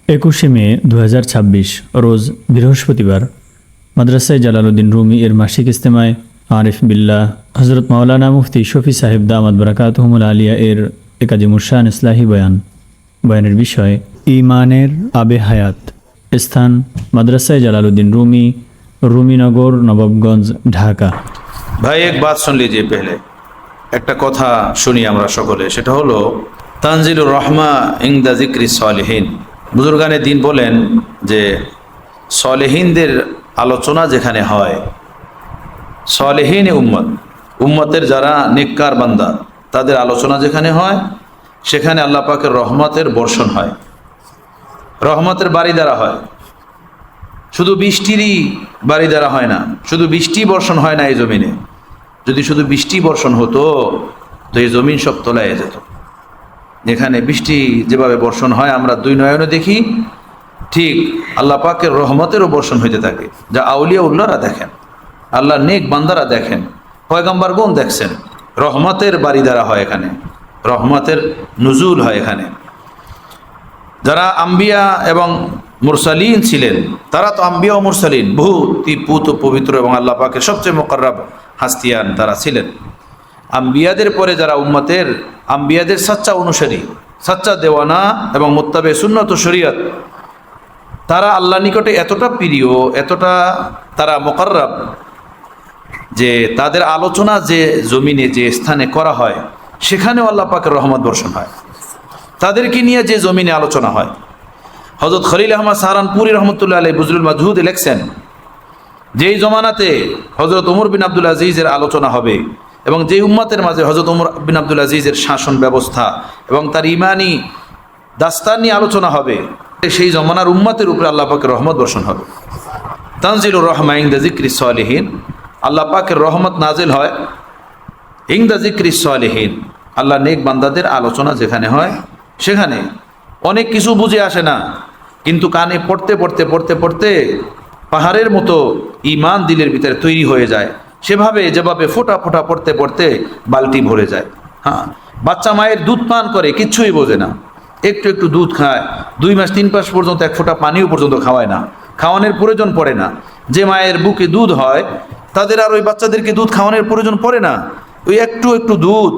21শে মে 2026 রোজ বৃহস্পতিবার মাদ্রাসায় Jalaluddin Rumi এর মাসিক ইজতেমায় আরিফ বিল্লাহ হজরত মাওলানা মুফতি শফি সাহেব দামাত বারাকাতুহুমুল আলিয়া এর একাজি মুরশান ইসলাহি বয়ানের বিষয় ঈমানের আবে হায়াত। স্থান মাদ্রাসায় জালালউদ্দিন রুমি, রুমিনগর, নবাবগঞ্জ, ঢাকা। ভাই এক বাত শুন लीजिए पहले একটা কথা শুনি আমরা সকলে, সেটা হলো তানজিলুর রহমা ইনদা যিকরি সালিহিন। বুজুর্গানে দিন বলেন যে সালেহিনদের আলোচনা যেখানে হয়, সালেহিন উম্মতের যারা নেককার বান্দা তাদের আলোচনা যেখানে হয় সেখানে আল্লাহ পাকের রহমতের বর্ষণ হয়, রহমতের বাড়ি দ্বারা হয়। শুধু বৃষ্টিরই বাড়ি দ্বারা হয় না, শুধু বৃষ্টি বর্ষণ হয় না এই জমিনে। যদি শুধু বৃষ্টি বর্ষণ হতো তো এই জমিন সব তলায় যেত। যেখানে বৃষ্টি যেভাবে বর্ষণ হয় আমরা দুই নয়নে দেখি, ঠিক আল্লাহ পাকের রহমতেরও বর্ষণ হইতে থাকে, যা আউলিয়া উল্লাহরা দেখেন, আল্লাহ নেক বান্দারা দেখেন, পয়গম্বরগণ দেখছেন। রহমতের বাড়ি দ্বারা হয় এখানে, রহমতের নুজুল হয় এখানে। যারা আম্বিয়া এবং মুরসালিন ছিলেন তারা তো আম্বিয়া ও মুরসালিন, বহু পুত পবিত্র এবং আল্লাহ পাকের সবচেয়ে মুকাররাব হাস্তিয়ান তারা ছিলেন। আম্বিয়াদের পরে যারা উম্মতের আম্বিয়াদের সাচ্চা অনুসারী, সাচ্চা দেওয়ানা এবং মুত্তাবে সুন্নত ও শরীয়ত, তারা আল্লাহ নিকটে এতটা প্রিয়, এতটা তারা মুকাররাব যে তাদের আলোচনা যে জমিনে যে স্থানে করা হয় সেখানেও আল্লাহ পাকের রহমত বর্ষণ হয়। তাদেরকে নিয়ে যে জমিনে আলোচনা হয়, হযরত খলিল আহমদ সাহারানপুরি রহমতুল্লাহ আলাইহি বুজরুল মাজহুদে লেখছেন, যেই জমানাতে হযরত ওমর বিন আব্দুল আজিজের আলোচনা হবে এবং যেই উম্মতের মাঝে হযরত ওমর বিন আব্দুল আজিজের শাসন ব্যবস্থা এবং তার ইমানি দাস্তান নিয়ে আলোচনা হবে, সেই জমানার উম্মতের উপরে আল্লাহ পাকের রহমত বর্ষণ হবে। তানজিলুর রহমা ইনদা যিকরি সালিহিন, আল্লাহ পাকের রহমত নাজিল হয় ইনদা যিকরি সালিহিন, আল্লাহ নেক বান্দাদের আলোচনা যেখানে হয় সেখানে। অনেক কিছু বুঝে আসে না, কিন্তু কানে পড়তে পড়তে পড়তে পড়তে পাহাড়ের মতো ঈমান দিলের ভিতরে তৈরি হয়ে যায়। সেভাবে যেভাবে ফোঁটা ফোঁটা পড়তে পড়তে বালতি ভরে যায়। হ্যাঁ, বাচ্চা মায়ের দুধ পান করে, কিচ্ছুই বোঝে না, একটু একটু দুধ খায়, 2 মাস 3 মাস পর্যন্ত এক ফোঁটা পানিও পর্যন্ত খাওয়ায় না, খাওয়ানোর প্রয়োজন পড়ে না। যে মায়ের বুকে দুধ হয় তাদের আর ওই বাচ্চাদেরকে দুধ খাওয়ানোর প্রয়োজন পড়ে না, ওই একটু একটু দুধ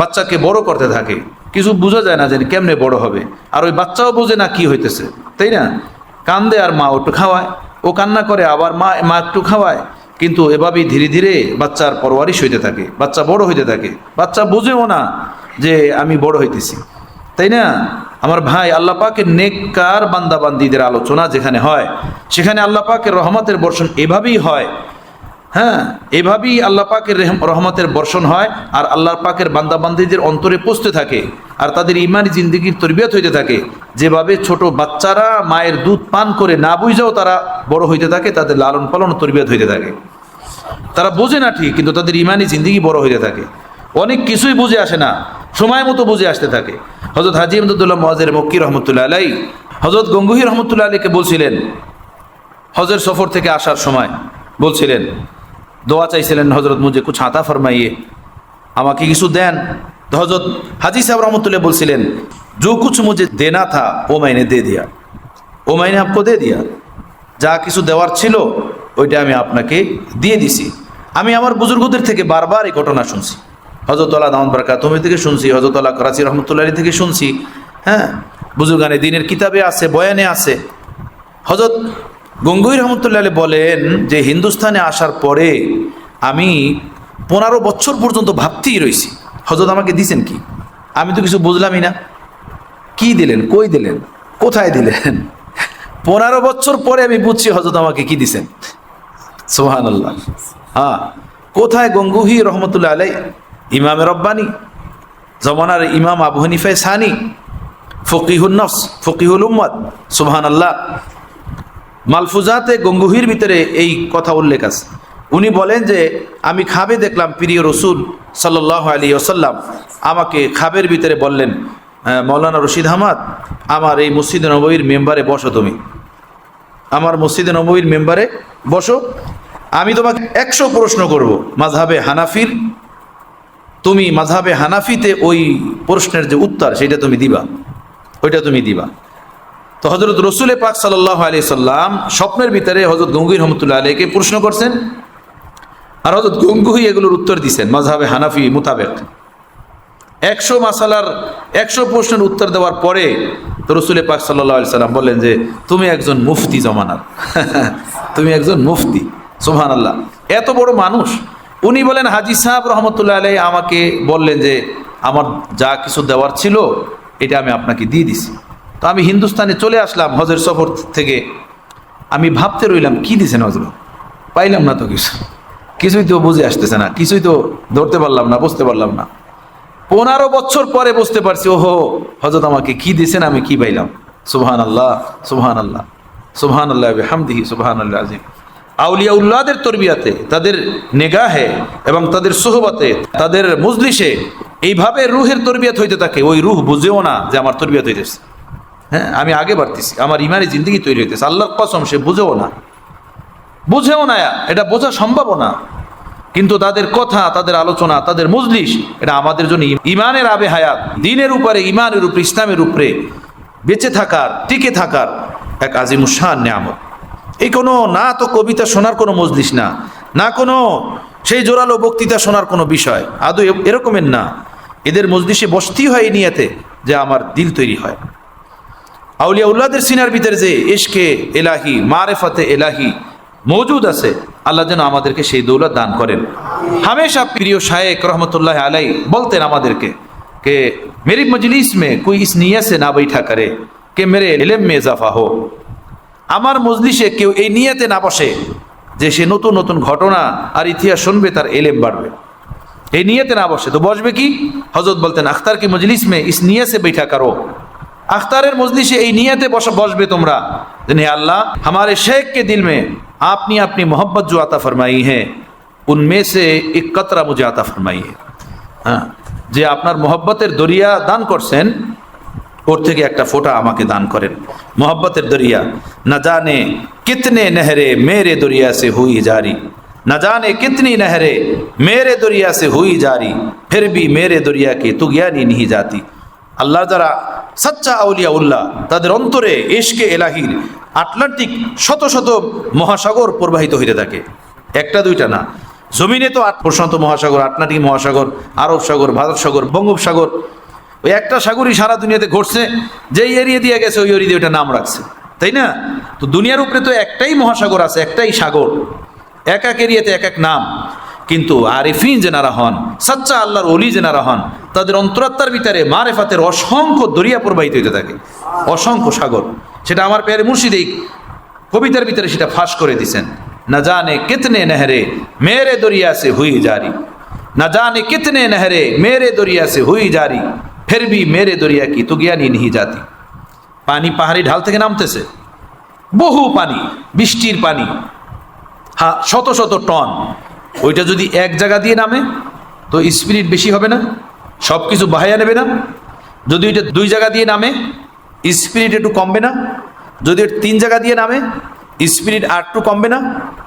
বাচ্চাকে বড় করতে থাকে। কিছু বোঝা যায় না যে কেমনে বড় হবে, আর ওই বাচ্চাও বোঝে না কি হইতেছে, তাই না? কান্দে আর মা একটু খাওয়ায়, ও কান্না করে আবার মা একটু খাওয়ায়, কিন্তু এভাবেই ধীরে ধীরে বাচ্চার পরওয়ারিশ হইতে থাকে, বাচ্চা বড় হইতে থাকে। বাচ্চা বোঝেও না যে আমি বড় হইতেছি, তাই না? আমার ভাই, আল্লাহ পাকের নেককার বান্দা বান্দীদের আলোচনা যেখানে হয় সেখানে আল্লাহ পাকের রহমতের বর্ষণ এভাবেই হয়। হ্যাঁ, এভাবেই আল্লাহ পাকের রহমতের বর্ষণ হয়, আর আল্লাহ পাকের বান্দা বান্দীদের অন্তরে পৌঁছতে থাকে, আর তাদের ইমানি জিন্দেগির তরবিয়ত হইতে থাকে। যেভাবে ছোট বাচ্চারা মায়ের দুধ পান করে না বুঝেও তারা বড় হইতে থাকে, তাদের লালন পালন তরবিয়ত হইতে থাকে। তারা বোঝে না ঠিক, কিন্তু তাদের ইমানি জিন্দেগি বড় হইতে থাকে। অনেক কিছুই বুঝে আসে না, সময় মতো বুঝে আসতে থাকে। হযরত হাজী ইমদাদুল্লাহ মুআজ্জির মক্কি রহমতুল্লাহ আলাইহি হযরত গঙ্গুহি রহমতুল্লাহ আলাইহিকে বলছিলেন, হজের সফর থেকে আসার সময় বলছিলেন, দোয়া চাইছিলেন, হজরত মুঝে কুছ আতা ফরমাইয়ে, আমাকে কিছু দেন। তো হজরত হাজী সাহেব রহমতুল্লাহ বলছিলেন, जो कुछ मुझे देना था वो मैंने दे दिया, वो मैंने आपको दे दिया। যা কিছু দেওয়ার ছিল ওইটা আমি আপনাকে দিয়ে দিছি। আমি আমার বুজুর্গদের থেকে বারবার এই ঘটনা শুনছি, হযরত আল্লাহ দামাত বারাকাতুহু থেকে শুনছি, হযরত আল্লাহ করাচি রহমতুল্লাহ আলাইহি থেকে শুনছি। হ্যাঁ, বুজুর্গানে দিনের কিতাবে আছে, বয়ানে আছে। হযরত গঙ্গুহি রহমতুল্লাহ আলাইহি বলেন যে হিন্দুস্তানে আসার পরে আমি 15 বছর পর্যন্ত ভাবতেই রয়েছি, হযরত আমাকে দিছেন কি? আমি তো কিছু বুঝলামই না, কি দিলেন, কই দিলেন, কোথায় দিলেন? 15 বছর পরে আমি বুঝছি হযরত আমাকে কি দিছেন। সুবহানাল্লাহ। হ্যাঁ, কোথায় গঙ্গুহি রহমতুল্লাহ আলাইহি, ইমামে রব্বানি, জমানার ইমাম আবু হানিফা সানি, ফকিহুন নফস, ফকিহুল উম্মত। সুবহানাল্লাহ। মালফুজাতে গঙ্গুহির ভিতরে এই কথা উল্লেখ আছে। উনি বলেন যে আমি খাবে দেখলাম প্রিয় রসুল সাল্লাল্লাহু আলাইহি ওয়াসাল্লাম আমাকে খাবের ভিতরে বললেন, মৌলানা রশিদ আহমদ, আমার এই মসজিদে নববীর মেম্বারে বসো, তুমি আমার মসজিদে নববীর মেম্বারে বসো, আমি তোমাকে 100 প্রশ্ন করব মাযহাবে হানাফির, তুমি মাযহাবে হানাফিতে ওই প্রশ্নের যে উত্তর সেটা তুমি দিবা, ওইটা তুমি দিবা। তো হযরত রসুল পাক সাল্লাল্লাহু আলাইহি সাল্লাম স্বপ্নের ভিতরে হযরত গঙ্গুহি রহমতুল্লাহ আলাইহিকে প্রশ্ন করছেন, আর হযরত গঙ্গুহি এগুলোর উত্তর দিচ্ছেন মাজহাবে হানাফি মোতাবেক। 100 মাসালার 100 প্রশ্নের উত্তর দেওয়ার পরে তো রসুল পাক সাল্লাল্লাহু আলাইহি সাল্লাম বললেন যে তুমি একজন মুফতি জমানার তুমি একজন মুফতি। সুবহানাল্লাহ, এত বড় মানুষ। উনি বলেন হাজী সাহেব রহমতুল্লাহ আলাইহি আমাকে বললেন যে আমার যা কিছু দেওয়ার ছিল এটা আমি আপনাকে দিয়ে দিছি। তো আমি হিন্দুস্তানে চলে আসলাম হজের সফর থেকে। আমি ভাবতে রইলাম কি দিছেন হজরত, পাইলাম না তো কিছুই তো বুঝে আসতেছে না, কিছুই তো ধরতে পারলাম না, বুঝতে পারলাম না। 15 বছর পরে বুঝতে পারছি, ওহো হযরত আমাকে কি দিয়েছেন, আমি কি পাইলাম। সুবহানাল্লাহ সুবহানাল্লাহ সুবহানাল্লাহ বিহামদিহি সুবহানাল্লাহ আযীম। আউলিয়া উল্লাহদের তরবিয়াতে, তাদের নেগাহে এবং তাদের সোহবতে, তাদের মজলিসে এইভাবে রুহের তরবিয়াত হইতে থাকে। ওই রুহ বুঝেও না যে আমার তরবিয়াত হইতেছে, হ্যাঁ আমি আগে বাড়তেছি, আমার ইমানি জিন্দগি তৈরি হইতেছে। আল্লাহর কসম সে বুঝেও না, এটা বোঝা সম্ভব না। কিন্তু তাদের কথা, তাদের আলোচনা, তাদের মজলিস, এটা আমাদের জন্য ইমানের আবে হায়াত, দ্বীনের উপরে, ইমানের উপরে, ইসলামের উপরে বেঁচে থাকার, টিকে থাকার এক আজিমুশান নিয়ামত। এই কোনো না তো কবিতা শোনার কোনো মজলিস না, না কোনো সেই জোরালো বক্তৃতা শোনার কোনো বিষয়, আদৌ এরকমের না। এদের মজলিসে বসতেই হয় এই নিয়তে যে আমার দিল তৈরি হয়। আউলিয়া উল্লাহদের সিনার ভিতরে যে ইশকে এলাহি, মারেফাতে এলাহি মৌজুদ আছে, আল্লাহ যেন আমাদেরকে সেই দৌলত দান করেন। হামেশা প্রিয় শায়েখ রহমতুল্লাহ আলাইহি বলতেন আমাদেরকে कि मेरी मजलिस में कोई इस नियत से ना बैठा करे कि मेरे इल्म में इजाफा हो। আমার মজলিসে কেউ এই নিয়তে না বসে যে সে নতুন নতুন ঘটনা আর ইতিহাস শুনবে, তার ইলম বাড়বে, এই নিয়তে না বসে। তো বসবে কি? হযরত বলতেন আখতার কি মজলিস में इस नियत से बैठा करो। আখতারের মজলিসে এই নিয়তে বসবে তোমরা যে अल्लाह हमारे शेख के दिल में आपने अपनी मोहब्बत जो आता फरमाई है उनमें से एक कतरा मुझे आता फरमाई है। हाँ, যে আপনার মোহব্বতের দরিয়া দান করছেন, ওর থেকে একটা ফোঁটা আমাকে দান করেন। मोहब्बतेर दरिया न जाने कितने नहरे मेरे दरिया से हुई जारी, न जाने कितनी नहरे मेरे दरिया से हुई जारी, फिर भी मेरे दरिया की तुगयानी नहीं जाती। আল্লাহ যারা সচ্চা আউলিয়া উল্লাহ, তাদের অন্তরে ইশকে এলাহির আটলান্টিক শত শত মহাসাগর প্রবাহিত হইতে থাকে, একটা দুইটা না। জমিনে তো 8 প্রশান্ত মহাসাগর, আটলান্টিক মহাসাগর, আরব সাগর, ভারত সাগর, বঙ্গোপসাগর, ওই একটা সাগরই সারা দুনিয়াতে ঘটছে, যেই এরিয়া দিয়ে গেছে ওই এরিয়া ওটা নাম রাখছে, তাই না? তো দুনিয়ার উপরে তো একটাই মহাসাগর আছে, একটাই সাগর, এক এক এরিয়াতে এক এক নাম। কিন্তু আরিফিন যেনারা হন, সচ্চা আল্লাহর ওলি যেনারা হন, তাদের অন্তরাত্মার ভিতরে মারেফাতের অসংখ্য দরিয়া প্রবাহিত হইতে থাকে, অসংখ্য সাগর। সেটা আমার প্যারে মুর্শিদ এই কবিতার ভিতরে সেটা ফাঁস করে দিছেন। না জানে কিতনে নহরে মেরে দরিয়া সে হুই জারি, না জানে কিতনে নহরে মেরে দরিয়া সে হুই জারি, ফির ভি মেরে দরিয়া কি তুগয়ানি नहीं जाती। পানি পাহাড়ি ঢাল থেকে নামতেছে, বহু পানি, বৃষ্টির পানি, হ্যাঁ শত শত টন। ওইটা যদি এক জায়গা দিয়ে নামে তো স্পিরিট বেশি হবে না, সব কিছু বাহাইয়া নেবে না? যদি এটা 2 জায়গা দিয়ে নামে স্পিরিট একটু কমবে না? যদি 3 জায়গা দিয়ে নামে স্পিরিট আর একটু কমবে না?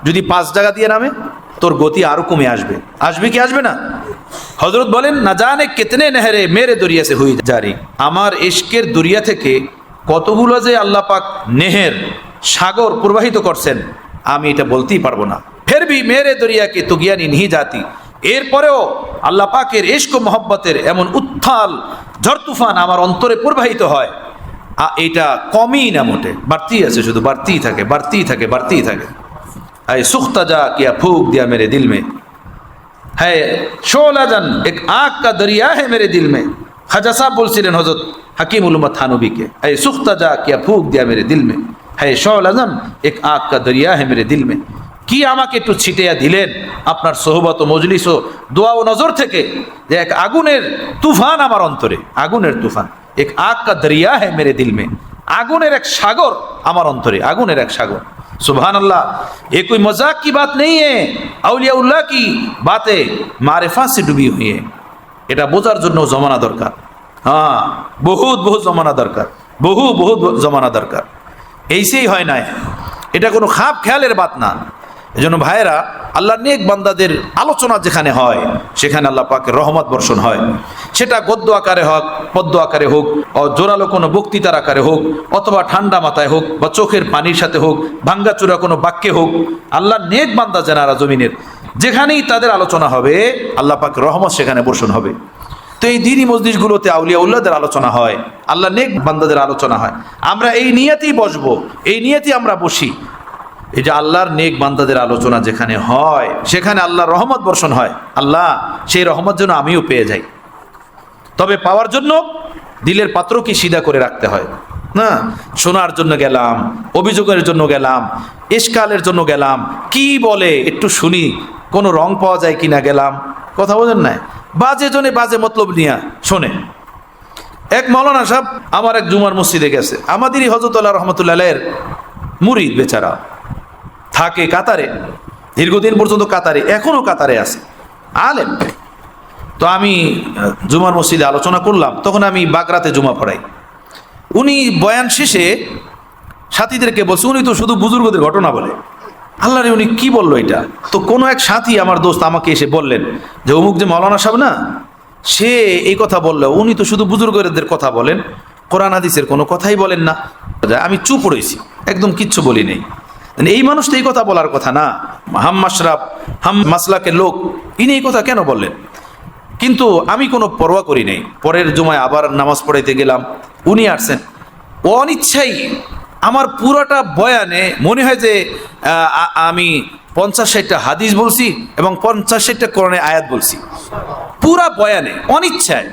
যদি 5 জায়গা দিয়ে নামে তোর গতি আরো কমে আসবে, আসবে কি আসবে না? হযরত বলেন না জানে কিতনে নহরে মেরে দরিয়া সে হুই জারি, আমার ইশকের দরিয়া থেকে কতগুলো যে আল্লাহ পাক নেহের, সাগর প্রবাহিত করছেন আমি এটা বলতেই পারবো না। ফির ভি মেরে দরিয়া কি তুগয়ানি नहीं जाती, এরপরেও আল্লাহ পাকের ইশক ও মহব্বতের এমন উত্থাল ঝড় তুফান আমার অন্তরে প্রবাহিত হয়, এটা কমই না, মোটে বাড়তেই আছে, শুধু বাড়তেই থাকে, বাড়তেই থাকে, বাড়তেই থাকে। আয় সুখতা যা কিয়া ফুক দিয়া মেরে দিল মে, है शोला जन एक आग का दरिया है मेरे दिल में। খাজা সাহেব বলছিলেন হযরত হাকিম উল উম্মত থানবীকে, है सुख्ता जा किया फूक दिया मेरे दिल में, है शोला जन एक आग का दरिया है मेरे दिल में। কি আমাকে একটু ছিটিয়ে দিলেন আপনার সোহবত ও মজলিস ও দোয়া ও নজর থেকে, যে এক আগুনের তুফান আমার অন্তরে, আগুনের তুফান, এক আগ কা দরিয়া है मेरे दिल में, আগুনের এক সাগর আমার অন্তরে, আগুনের এক সাগর। सुभान अल्लाह, ये कोई मजाक की बात नहीं है, औलिया उल्लाह की बातें मारिफत से डूबी हुई है। এটা বোঝার জন্য জমানা দরকার, হ্যাঁ বহুত বহুত জমানা দরকার, বহুত জমানা দরকার, এইসেই হয় না, এটা কোনো খাপ খেয়ালের বাত না। এজন্য ভাইয়েরা, আল্লাহর নেক বান্দাদের আলোচনা যেখানে হয় সেখানে আল্লাহ পাকের রহমত বর্ষণ হয়, সেটা গদ্য আকারে হোক, পদ্য আকারে হোক, জোরালো কোনো বক্তৃতার আকারে হোক, অথবা ঠান্ডা মাথায় হোক, বা চোখের পানির সাথে হোক, ভাঙ্গাচুরা কোনো বাক্যে হোক, আল্লাহ নেক বান্দা যারা জমিনের যেখানেই তাদের আলোচনা হবে, আল্লাহ পাক রহমত সেখানে বর্ষণ হবে। তো এই দ্বীনি মজলিসগুলোতে আউলিয়া উল্লাহদের আলোচনা হয়, আল্লাহ নেক বান্দাদের আলোচনা হয়। আমরা এই নিয়তেই বসবো, এই নিয়তেই আমরা বসি, এই যে আল্লাহর নেক বান্দাদের আলোচনা যেখানে হয় সেখানে আল্লাহর রহমত বর্ষণ হয়। আল্লাহ সেই রহমত যেন আমিও পেয়ে যাই। তবে পাওয়ার জন্য দিলের পাত্রকে সিধা করে রাখতে হয় না। শোনার জন্য গেলাম, অভিযোগের জন্য গেলাম, ইশকালের জন্য গেলাম, কি বলে একটু শুনি, কোনো রং পাওয়া যায় কিনা গেলাম, কথা বোঝেন না, বাজে জনে বাজে মতলব নিয়া শোনে। এক মৌলানা সাহেব আমার এক জুমার মসজিদে গেছে, আমাদেরই হযরতুল্লাহ রহমতুল্লাহের মুরিদ, বেচারা থাকে কাতারে, দীর্ঘদিন পর্যন্ত কাতারে, এখনো কাতারে আছে, আলেম। তো আমি জুমার মসজিদে আলোচনা করলাম, তখন আমি বাগরাতে জুমা পড়াই। উনি বয়ান শেষে সাথীদেরকে বলছে, উনি তো শুধু বুজুর্গদের ঘটনা বলে। আল্লাহ রে, উনি কি বললো এটা? তো কোনো এক সাথী আমার দোস্ত আমাকে এসে বললেন যে অমুক যে মৌলানা সাহেব না, সে এই কথা বললো, উনি তো শুধু বুজুর্গদের কথা বলেন, কোরআন হাদিসের কোনো কথাই বলেন না। আমি চুপ রয়েছি, একদম কিচ্ছু বলি নেই। এই মানুষ তো এই কথা বলার কথা না, হাম মাশরাব হাম মাসলাকের লোক, ইনি এই কথা কেন বললেন? কিন্তু আমি কোনো পরোয়া করি নাই। পরের জুমায় আবার নামাজ পড়াইতে গেলাম, উনি আসছেন। অনিচ্ছাই আমার পুরোটা বয়ানে মনে হয় যে আমি 50-60টা হাদিস বলছি এবং 50-60টা কোরআনের আয়াত বলছি, পুরা বয়ানে অনিচ্ছায়।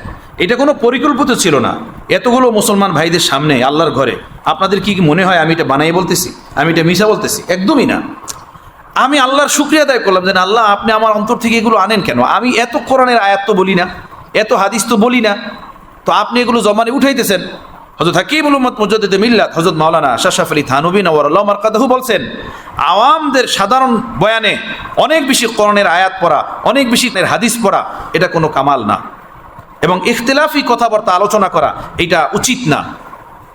এটা কোনো পরিকল্পিত ছিল না। এতগুলো মুসলমান ভাইদের সামনে আল্লাহর ঘরে আপনাদের কি মনে হয় আমি এটা বানাই বলতেছি, আমি এটা মিশা বলতেছি? একদমই না। আমি আল্লাহর শুকরিয়া আদায় করলাম যে আল্লাহ, আপনি আমার অন্তর থেকে এগুলো আনেন কেন? আমি এত কোরআনের আয়াত তো বলি না, এত হাদিস তো বলি না, তো আপনি এগুলো জমানে উঠাইতেছেন। হযরত হাকিমুল উম্মত মুজাদ্দিদ মিল্লাত হযরত মাওলানা আশরাফ আলী থানভী নওয়ারাল্লাহু মারকাদাহু বলছেন, আওয়ামদের সাধারণ বয়ানে অনেক বেশি কোরআনের আয়াত পড়া, অনেক বেশি হাদিস পড়া, এটা কোনো কামাল না। এবং ইখতিলাফি কথাবার্তা আলোচনা করা এটা উচিত না।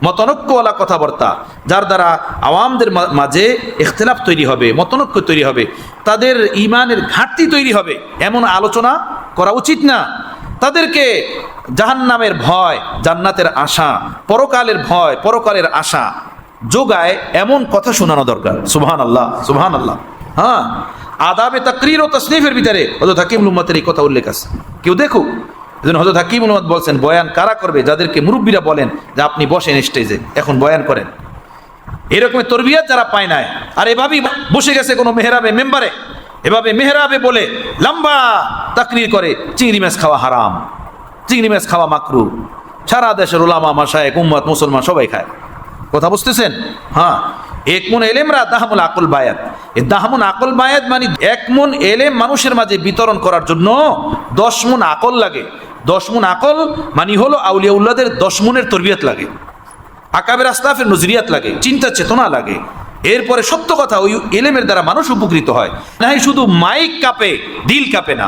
মতনৈক্যওয়ালা কথাবার্তা, যার দ্বারা আওয়ামদের মাঝে ইখতিলাফ তৈরি হবে, মতনৈক্য তৈরি হবে, তাদের ঈমানের ঘাটতি তৈরি হবে, এমন আলোচনা করা উচিত না। তাদেরকে জাহান্নামের ভয়, জান্নাতের আশা, পরকালের ভয়, পরকালের আশা যোগায় এমন কথা শোনানো দরকার। সুবহানাল্লাহ, সুবহানাল্লাহ। হ্যাঁ, আদাবে তাকরীর ও তাসনিফের ভিতরে হযরত হাকিমুল উম্মতের এই কথা উল্লেখ আছে, কেউ দেখুক। এজন্য হযরত হাকিমুল উম্মত বলছেন, বয়ান কারা করবে? যাদেরকে মুরব্বীরা বলেন যে আপনি বসেন স্টেজে, এখন বয়ান করেন। এরকমের তরবিয়ত যারা পায় নাই, আর এভাবেই বসে গেছে কোনো মেহরাবে, মেম্বারে, এভাবে মেহরাবে বলে লম্বা তাকরীর করে, চিংড়ি মাছ খাওয়া হারাম, চিংড়ি মাছ খাওয়া মাকরু। সারা দেশের উলামা, মাশায়েখ, উম্মত, মুসলমান সবাই খায়। কথা বুঝতেছেন? হ্যাঁ, এক মন এলেমরা দাহামুল আকল বায়াত। এই দাহামুন আকল বায়াত মানে 1 মন এলেম মানুষের মাঝে বিতরণ করার জন্য 10 মন আকল লাগে। 10 মন আকল মানে হলো আউলিয়া উল্লাহদের 10 মনের তরবিয়ত লাগে, আকাবের আসলাফের নজরিয়াত লাগে, চিন্তা চেতনা লাগে। এরপরে সত্য কথা, ওই এলেমের দ্বারা মানুষ উপকৃত হয়। নাই শুধু মাইক কাঁপে, দিল কাঁপে না।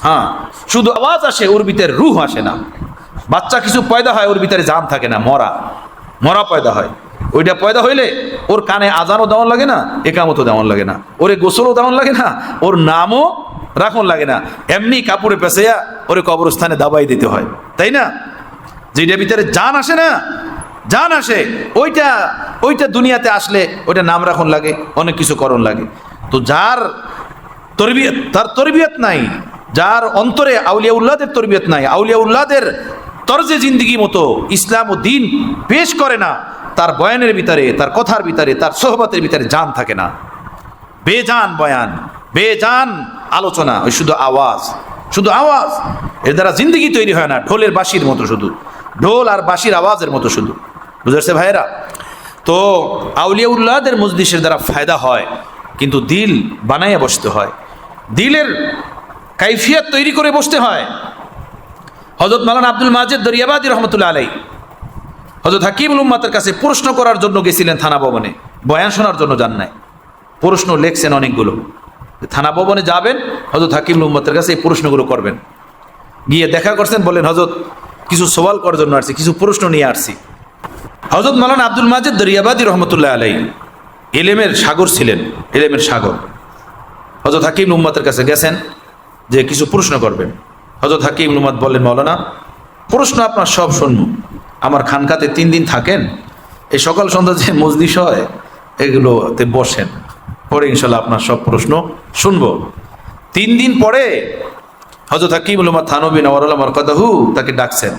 হ্যাঁ, শুধু আওয়াজ আসে, ওর ভিতরে রূহ আসে না। বাচ্চা কিছু পয়দা হয়, ওর ভিতরে জান থাকে না, মরা মরা পয়দা হয়। ওইটা পয়দা হইলে ওর কানে আজানও দেওয়ান লাগে না, একামতও দেওয়ান লাগে না, ওরে গোসলও দেওয়ান লাগে না, ওর নামও রাখন লাগে না। এমনি কাপড়ে পেঁচাইয়া ওরে কবরস্থানে দাবাই দিতে হয়, তাই না? যেটা ভিতরে জান আসে না, জান আসে, ওইটা দুনিয়াতে আসলে ওইটা নাম রাখন লাগে, অনেক কিছু করণ লাগে। তো যার তরবিয়ত, তার তরবিয়ত নাই, যার অন্তরে আউলিয়া উল্লাহদের তরবিয়ত নাই, আউলিয়া উল্লাহদের তরজে জিন্দিগি মতো ইসলাম ও দিন পেশ করে না, তার বয়ানের ভিতরে, তার কথার ভিতরে, তার সোহবতের ভিতরে জান থাকে না। বেজান বয়ান, বেজান আলোচনা, ওই শুধু আওয়াজ, শুধু আওয়াজ। এর দ্বারা জিন্দিগি তৈরি হয় না, ঢোলের বাঁশির মতো, শুধু ঢোল আর বাঁশির আওয়াজের মতো শুধু। বুঝেছে ভাইয়েরা? তো আউলিয়া উল্লাহদের মজলিসের দ্বারা ফায়দা হয়, কিন্তু দিল বানাইয়া বসতে হয়, দিলের কাইফিয়ত তৈরি করে বসতে হয়। হযরত মাওলানা আব্দুল মাজিদ দরিয়াবাদী রহমতুল্লাহ আলাইহি হযরত হাকিমুল উম্মতের কাছে প্রশ্ন করার জন্য গেছিলেন থানা ভবনে, বয়ান শোনার জন্য যান নাই। প্রশ্ন লেখছেন অনেকগুলো, থানা ভবনে যাবেন, হযরত হাকিমুল উম্মতের কাছে এই প্রশ্নগুলো করবেন। গিয়ে দেখা করছেন, বললেন হযরত কিছু সওয়াল করার জন্য আসছি, কিছু প্রশ্ন নিয়ে আসছি। হযরত মাওলানা আব্দুল মাজিদ দরিয়াবাদী রহমতুল্লাহ আলাইহি এলেমের সাগর ছিলেন, এলেমের সাগর। হযরত হাকিমুল উম্মতের কাছে গেছেন যে কিছু প্রশ্ন করবেন। হযরত হাকিম ইবনে উম্মাত বললেন, মাওলানা প্রশ্ন আপনার সব শুনবো, আমার খানকাতে 3 দিন থাকেন, এই সকাল সন্ধ্যা যে মজলিস হয় এগুলোতে বসেন, পরে ইনশাল্লাহ আপনার সব প্রশ্ন শুনবো। 3 দিন পরে হযরত হাকিম ইবনে উম্মাত থানবী নওয়ারুল্লাহ মারকাদাহু তাকে ডাকছেন,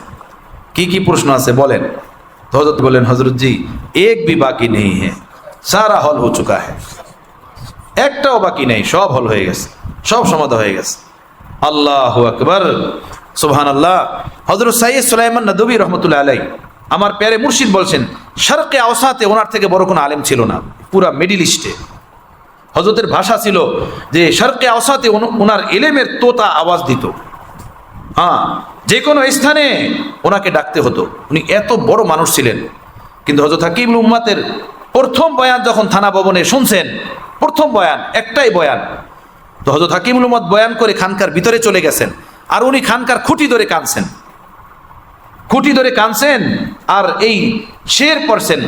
কি কি প্রশ্ন আছে বলেন। তো হযরত বলেন, হযরত জি এক भी बाकी नहीं है, सारा हल हो चुका है, একটাও বাকি নেই, সব হল হয়ে গেছে, সব সমাধান হয়ে গেছে। আল্লাহু আকবার, সুবহানাল্লাহ। হযরত সাইয়্যিদ সুলাইমান নদভী রহমাতুল্লাহ আলাইহি, আমার প্যারে মুর্শিদ বলছেন, শারকে আওসাতে ওনার থেকে বড় কোনো আলেম ছিল না পুরা মিডল ইস্টে। হযরতের ভাষা ছিল যে শারকে আওসাতে ওনার ইলমের তোতা আওয়াজ দিত, হ্যাঁ, যে কোনো স্থানে ওনাকে ডাকতে হতো, উনি এত বড় মানুষ ছিলেন। কিন্তু হযরত হাকিম ইবনে উম্মাতের প্রথম বয়ান যখন থানা ভবনে শুনছেন, প্রথম বয়ান, একটাই বয়ান, তো হযরত হাকিম ইবনে উম্মাত বয়ান করে খানকার ভিতরে চলে গেছেন, আর উনি খানকার খুঁটি ধরে কাঁদছেন, খুঁটি ধরে কাঁদছেন, আর এই শের পড়ছেন,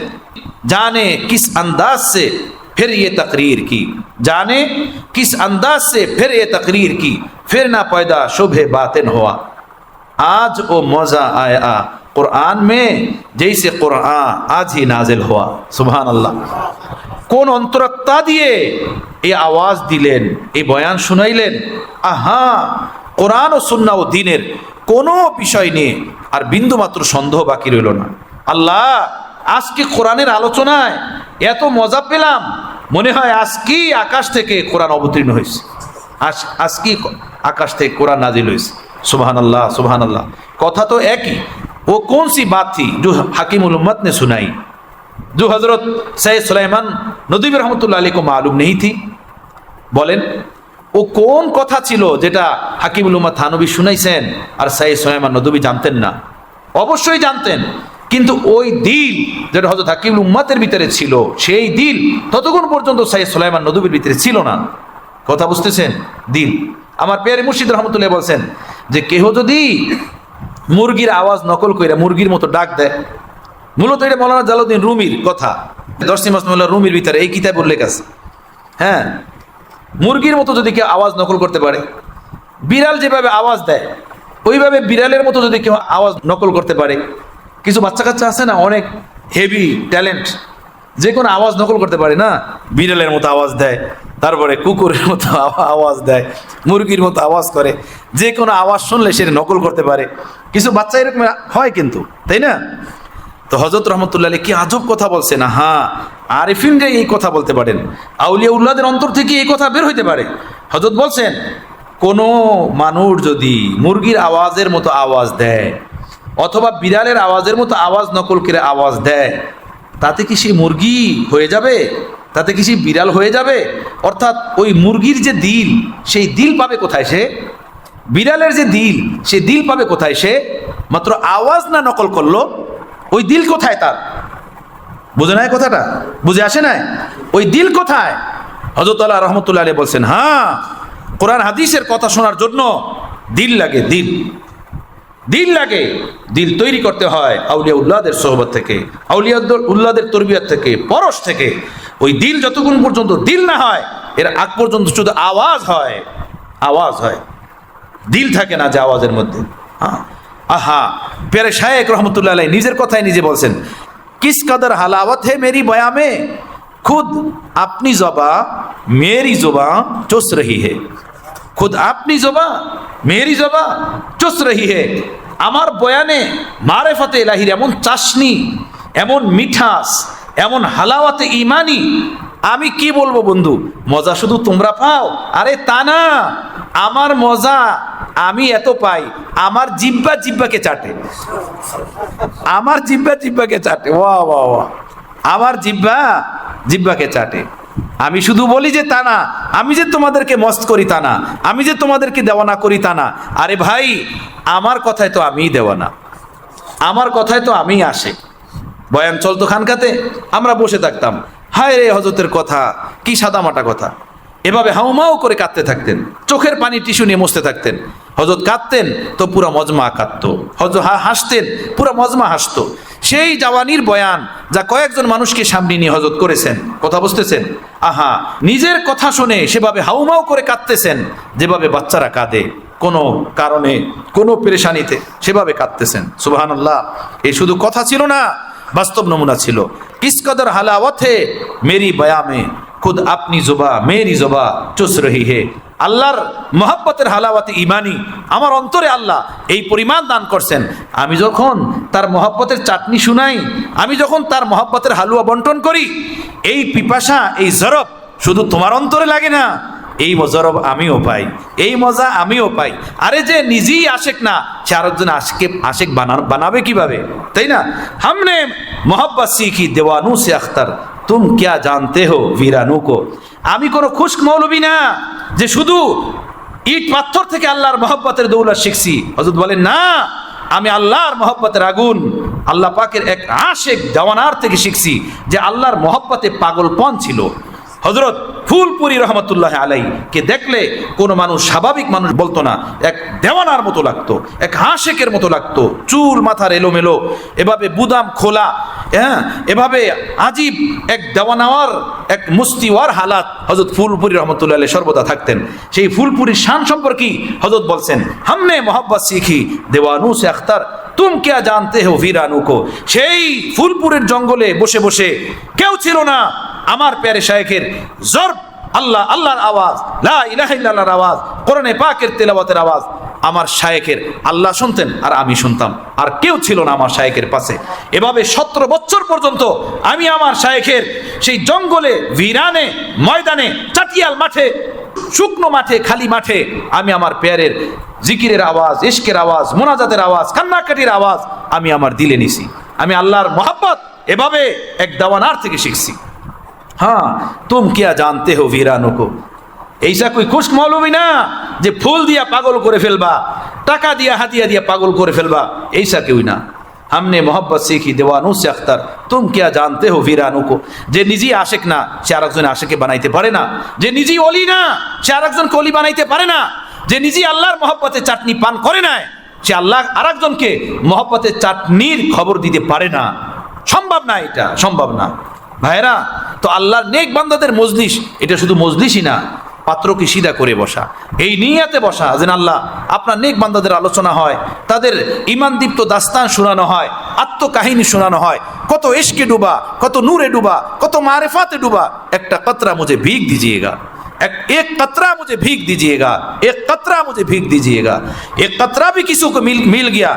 জানে কিস আন্দাজ সে फिर ये तकरीर की, जाने किस अंदाज से फिर ये तकरीर की, फिर ना पैदा शुबह बातिन हुआ, आज वो मौजा आया कुरान में जैसे कुरान आज ही नाजिल हुआ। सुभान अल्लाह। কোন অন্তরক্তা দিয়ে এই আওয়াজ দিলেন, এই বয়ান শুনাইলেন, আহা, কোরআন ও সুন্নাহ ও দ্বীনের কোনো বিষয় নিয়ে আর বিন্দু মাত্র সন্দেহ বাকি রইল না। আল্লাহ, আজকে কোরআনের আলোচনায় এত মজা পেলাম, মনে হয় আজকেই আকাশ থেকে কোরআন অবতীর্ণ হয়েছে, আজকেই আকাশ থেকে কোরআন নাজিল হয়েছে। সুবহানাল্লাহ, সুবহানাল্লাহ। কথা তো একই, वो कौन सी बात थी जो हकीमुल उम्मत ने सुनाई, जो हजरत सैयद सुलाइमान नदवी रहमतुल्लाह अलैहि को मालूम नहीं थी। বলেন, ও কোন কথা ছিল যেটা হাকিমুল উম্মাত থানবী শুনাইছেন আর সৈয়দ সুলাইমান নদভী জানতেন না? অবশ্যই জানতেন, কিন্তু ওই দিল যেটা হযরত হাকিমুল উম্মাতের ভিতরে ছিল, সেই দিল ততক্ষণ পর্যন্ত সৈয়দ সুলাইমান নদভীর ভিতরে ছিল না। কথা বুঝতেছেন? দিল। আমার প্যারে মুর্শিদ রহমতুল্লাহ বলছেন যে কেহ যদি মুরগির আওয়াজ নকল করে মুরগির মতো ডাক দেয়, মূলত এটা মৌলানা জালালউদ্দিন রুমির কথা, দর্শী মাসনুল্লাহ রুমির ভিতরে এই কিতাব উল্লেখ আছে। হ্যাঁ, মুরগির মতো যদি কেউ আওয়াজ নকল করতে পারে, বিড়াল যেভাবে আওয়াজ দেয় ওইভাবে বিড়ালের মতো যদি কেউ আওয়াজ নকল করতে পারে, কিছু বাচ্চা কাচ্চা আছে না অনেক হেভি ট্যালেন্ট, যে কোনো আওয়াজ নকল করতে পারে না, বিড়ালের মতো আওয়াজ দেয়, তারপরে কুকুরের মতো আওয়াজ দেয়, মুরগির মতো আওয়াজ করে, যে কোনো আওয়াজ শুনলে সেটা নকল করতে পারে। কিছু বাচ্চা এরকম হয় কিন্তু, তাই না? তো হযরত রহমতুল্লাহ আলাইহি কি আজব কথা বলছেন। হ্যাঁ, আরিফিনরা এই কথা বলতে পারেন, আউলিয়া উল্লাহদের অন্তর থেকে এই কথা বের হইতে পারে। হযরত বলছেন, কোনো মানুষ যদি মুরগির আওয়াজের মতো আওয়াজ দেয় অথবা বিড়ালের আওয়াজের মতো আওয়াজ নকল করে আওয়াজ দেয়, তাতে কি সে মুরগি হয়ে যাবে? তাতে কি সে বিড়াল হয়ে যাবে? অর্থাৎ ওই মুরগির যে দিল, সেই দিল পাবে কোথায় সে? বিড়ালের যে দিল, সে দিল পাবে কোথায় সে? মাত্র আওয়াজ না নকল করলো, ওই দিল কোথায় তার? বুঝে নাই কথাটা? বুঝে আসে নাই? ওই দিল কোথায়? হযরত আল্লাহ রহমতুল্লাহ আলাইহি বলছেন, হ্যাঁ, কোরআন হাদিসের কথা শোনার জন্য দিল লাগে, দিল, দিল লাগে। দিল তৈরি করতে হয় আউলিয়া উল্লাহদের সোহবত থেকে, আউলিয়া উল্লাহদের তরবিয়ত থেকে, পরশ থেকে। ওই দিল যতক্ষণ পর্যন্ত দিল না হয়, এর আগ পর্যন্ত শুধু আওয়াজ হয়, আওয়াজ হয়, দিল থাকে না যে আওয়াজের মধ্যে। হ্যাঁ, আহা, প্যারে শায়েখ রহমতুল্লাহ আলাইহি নিজের কথায় নিজে বলছেন, কিস কদর হালাওয়াত হে মেরি বয়া মে, খুদ আপনি জবা মেরি জবা চুস রহি হে, খুদ আপনি জবা মেরি জবা চুস রহি হে। আমার বয়ানে মারেফাতে ইলাহির এমন চাশনি, এমন মিঠাস, এমন হালাওয়াতে ইমানি, আমি কি বলবো বন্ধু, মজা শুধু তোমরা পাও? আরে তা না, আমার মজা আমি এত পাই, আমার জিব্বা জিব্বাকে চাটে, আমার জিব্বা জিব্বাকে চাটে, ওয়া ওয়া ওয়া, আমার জিব্বা জিব্বাকে চাটে। আমি শুধু বলি যে তা না, আমি যে তোমাদেরকে মস্ত করি তা না, আমি যে তোমাদেরকে দেওয়ানা করি তা না। আরে ভাই, আমার কথায় তো আমিই দেওয়ানা, আমার কথায় তো আমিই আসে। বয়ান চলতো খানকাতে, আমরা বসে থাকতাম, হায় রে হযরতের কথা কি সাদামাটা কথা, এভাবে হাউমাউ করে কাঁদতে থাকতেন, চোখের পানি টিস্যু নিয়ে মুছতে থাকতেন। হযরত কাঁদতেন তো পুরা মজমা কাঁদতো, হযরত হাসতেন পুরা মজমা হাসতো। সেই জাওয়ানির বয়ান যা কয়েকজন মানুষকে সামনে নিয়ে হযরত করেছেন, কথা বুঝতেছেন? আহা, নিজের কথা শুনে সেভাবে হাউমাউ করে কাঁদতেছেন যেভাবে বাচ্চারা কাঁদে। কোনো কারণে, কোনো পেরেশানিতে সেভাবে কাঁদতেছেন। সুবহানাল্লাহ। এই শুধু কথা ছিল না, বাস্তব নমুনা ছিল। কিস কদর হালাওয়াত হে মেরি বয়া মে, খুদ আপনি জুবা মেরি জুবা চুস রহি হে। আল্লাহর মহব্বতের হালাওয়াতে ইমানি আমার অন্তরে আল্লাহ এই পরিমাণ দান করছেন, আমি যখন তার মহব্বতের চাটনি শুনাই, আমি যখন তার মহব্বতের হালুয়া বন্টন করি, এই পিপাসা, এই জরব শুধু তোমার অন্তরে লাগে না, এই মজরব আমিও পাই, এই মজা আমিও পাই। আরে যে নিজেই আশেক না, সে আরেকজন আশেক বানাবে কিভাবে, তাই না? হামনে মোহব্বত শিখি দেওয়ানু সে আখতার, তুম ক্যা জানতে হো ভিরানু কো। আমি কোনো খুশক মৌলবী না যে শুধু ইট পাথর থেকে আল্লাহর মহব্বতের দৌলত শিখছি। হযরত বলেন না, আমি আল্লাহর মহব্বতের আগুন, আল্লাহ পাকের এক আশেক দেওয়ানার থেকে শিখছি যে আল্লাহর মহব্বতে পাগলপন ছিল। হযরত ফুলপুরি রহমতুল্লাহ আলাই কে দেখলে কোনো মানুষ, স্বাভাবিক মানুষ বলতো না, এক দেওয়ানার মতো লাগতো, এক আশেকের মতো লাগতো। চুল মাথার এলোমেলো, এভাবে বুদাম খোলা, হ্যাঁ, এভাবে আজীব এক দেওয়ানাওয়ার, এক মুস্তিওয়ার হালাত হযরত ফুলপুরি রহমতুল্লাহ আলাই সর্বদা থাকতেন। সেই ফুলপুরির শান সম্পর্কে হযরত বলছেন, হামনে মোহব্বত শিখি দেওয়ানু সে আখতার, তুম ক্যা জানতে হো ভিরানু কো। সেই ফুলপুরের জঙ্গলে বসে বসে কেউ ছিল না, আমার প্যারে শায়েখের জরব, আল্লাহ আল্লাহর আওয়াজ, লা ইলাহা ইল্লাল্লাহর আওয়াজ, কোরআনে পাকের তেলাওয়াতের আওয়াজ আমার শায়েখের আল্লাহ শুনতেন আর আমি শুনতাম, আর কেউ ছিল না আমার শায়েখের পাশে। এভাবে 17 বছর পর্যন্ত আমি আমার শায়েখের সেই জঙ্গলে, ভিরানে, ময়দানে, চাটিয়াল মাঠে, শুকনো মাঠে, খালি মাঠে আমি আমার পেয়ারের জিকিরের আওয়াজ, ইশকের আওয়াজ, মোনাজাতের আওয়াজ, কান্নাকাটির আওয়াজ আমি আমার দিলে নিছি। আমি আল্লাহর মহব্বত এভাবে এক দেওয়ানার থেকে শিখছি। হ্যাঁ, তুম কিয়া জানতে হো ভিরানো কো। এইসা কই খুশক মৌলবী না যে ফুল দিয়া পাগল করে ফেলবা, টাকা দিয়া হাতিয়া দিয়া পাগল করে ফেলবা, এইসা কেউই না। हमने मोहब्बत सीखी देवानू से अख्तर, तुम क्या जानते हो वीरानू को। যে নিজেই আশেক না, সে আরেকজন আশেকে বানাইতে পারে না। যে নিজেই অলি না, সে আরেকজনকে অলি বানাইতে পারে না। যে নিজেই আল্লাহর মহব্বতে চাটনি পান করে না, সে আল্লাহ আরেকজনকে মহব্বতের চাটনির খবর দিতে পারে না। সম্ভব না, এটা সম্ভব না ভাইরা। তো আল্লাহর নেক বান্দাদের মজলিস, এটা শুধু মজলিসই না, পাত্রকে সিধা করে বসা, এই নিয়াতে বসা যেন আল্লাহ আপনার নেক বান্দাদের আলোচনা হয়, তাদের ইমান দীপ্ত দাস্তান শোনানো হয়, আত্মকাহিনী শোনানো হয়, কত ইশকে ডুবা, কত নূরে ডুবা, কত মারিফাতে डूबा। একটা कतरा मुझे भीग दीजिएगा, एक कतरा मुझे भीग दीजिएगा, एक कतरा मुझे भीग दीजिएगा। एक कतरा भी किसी को मिल गया,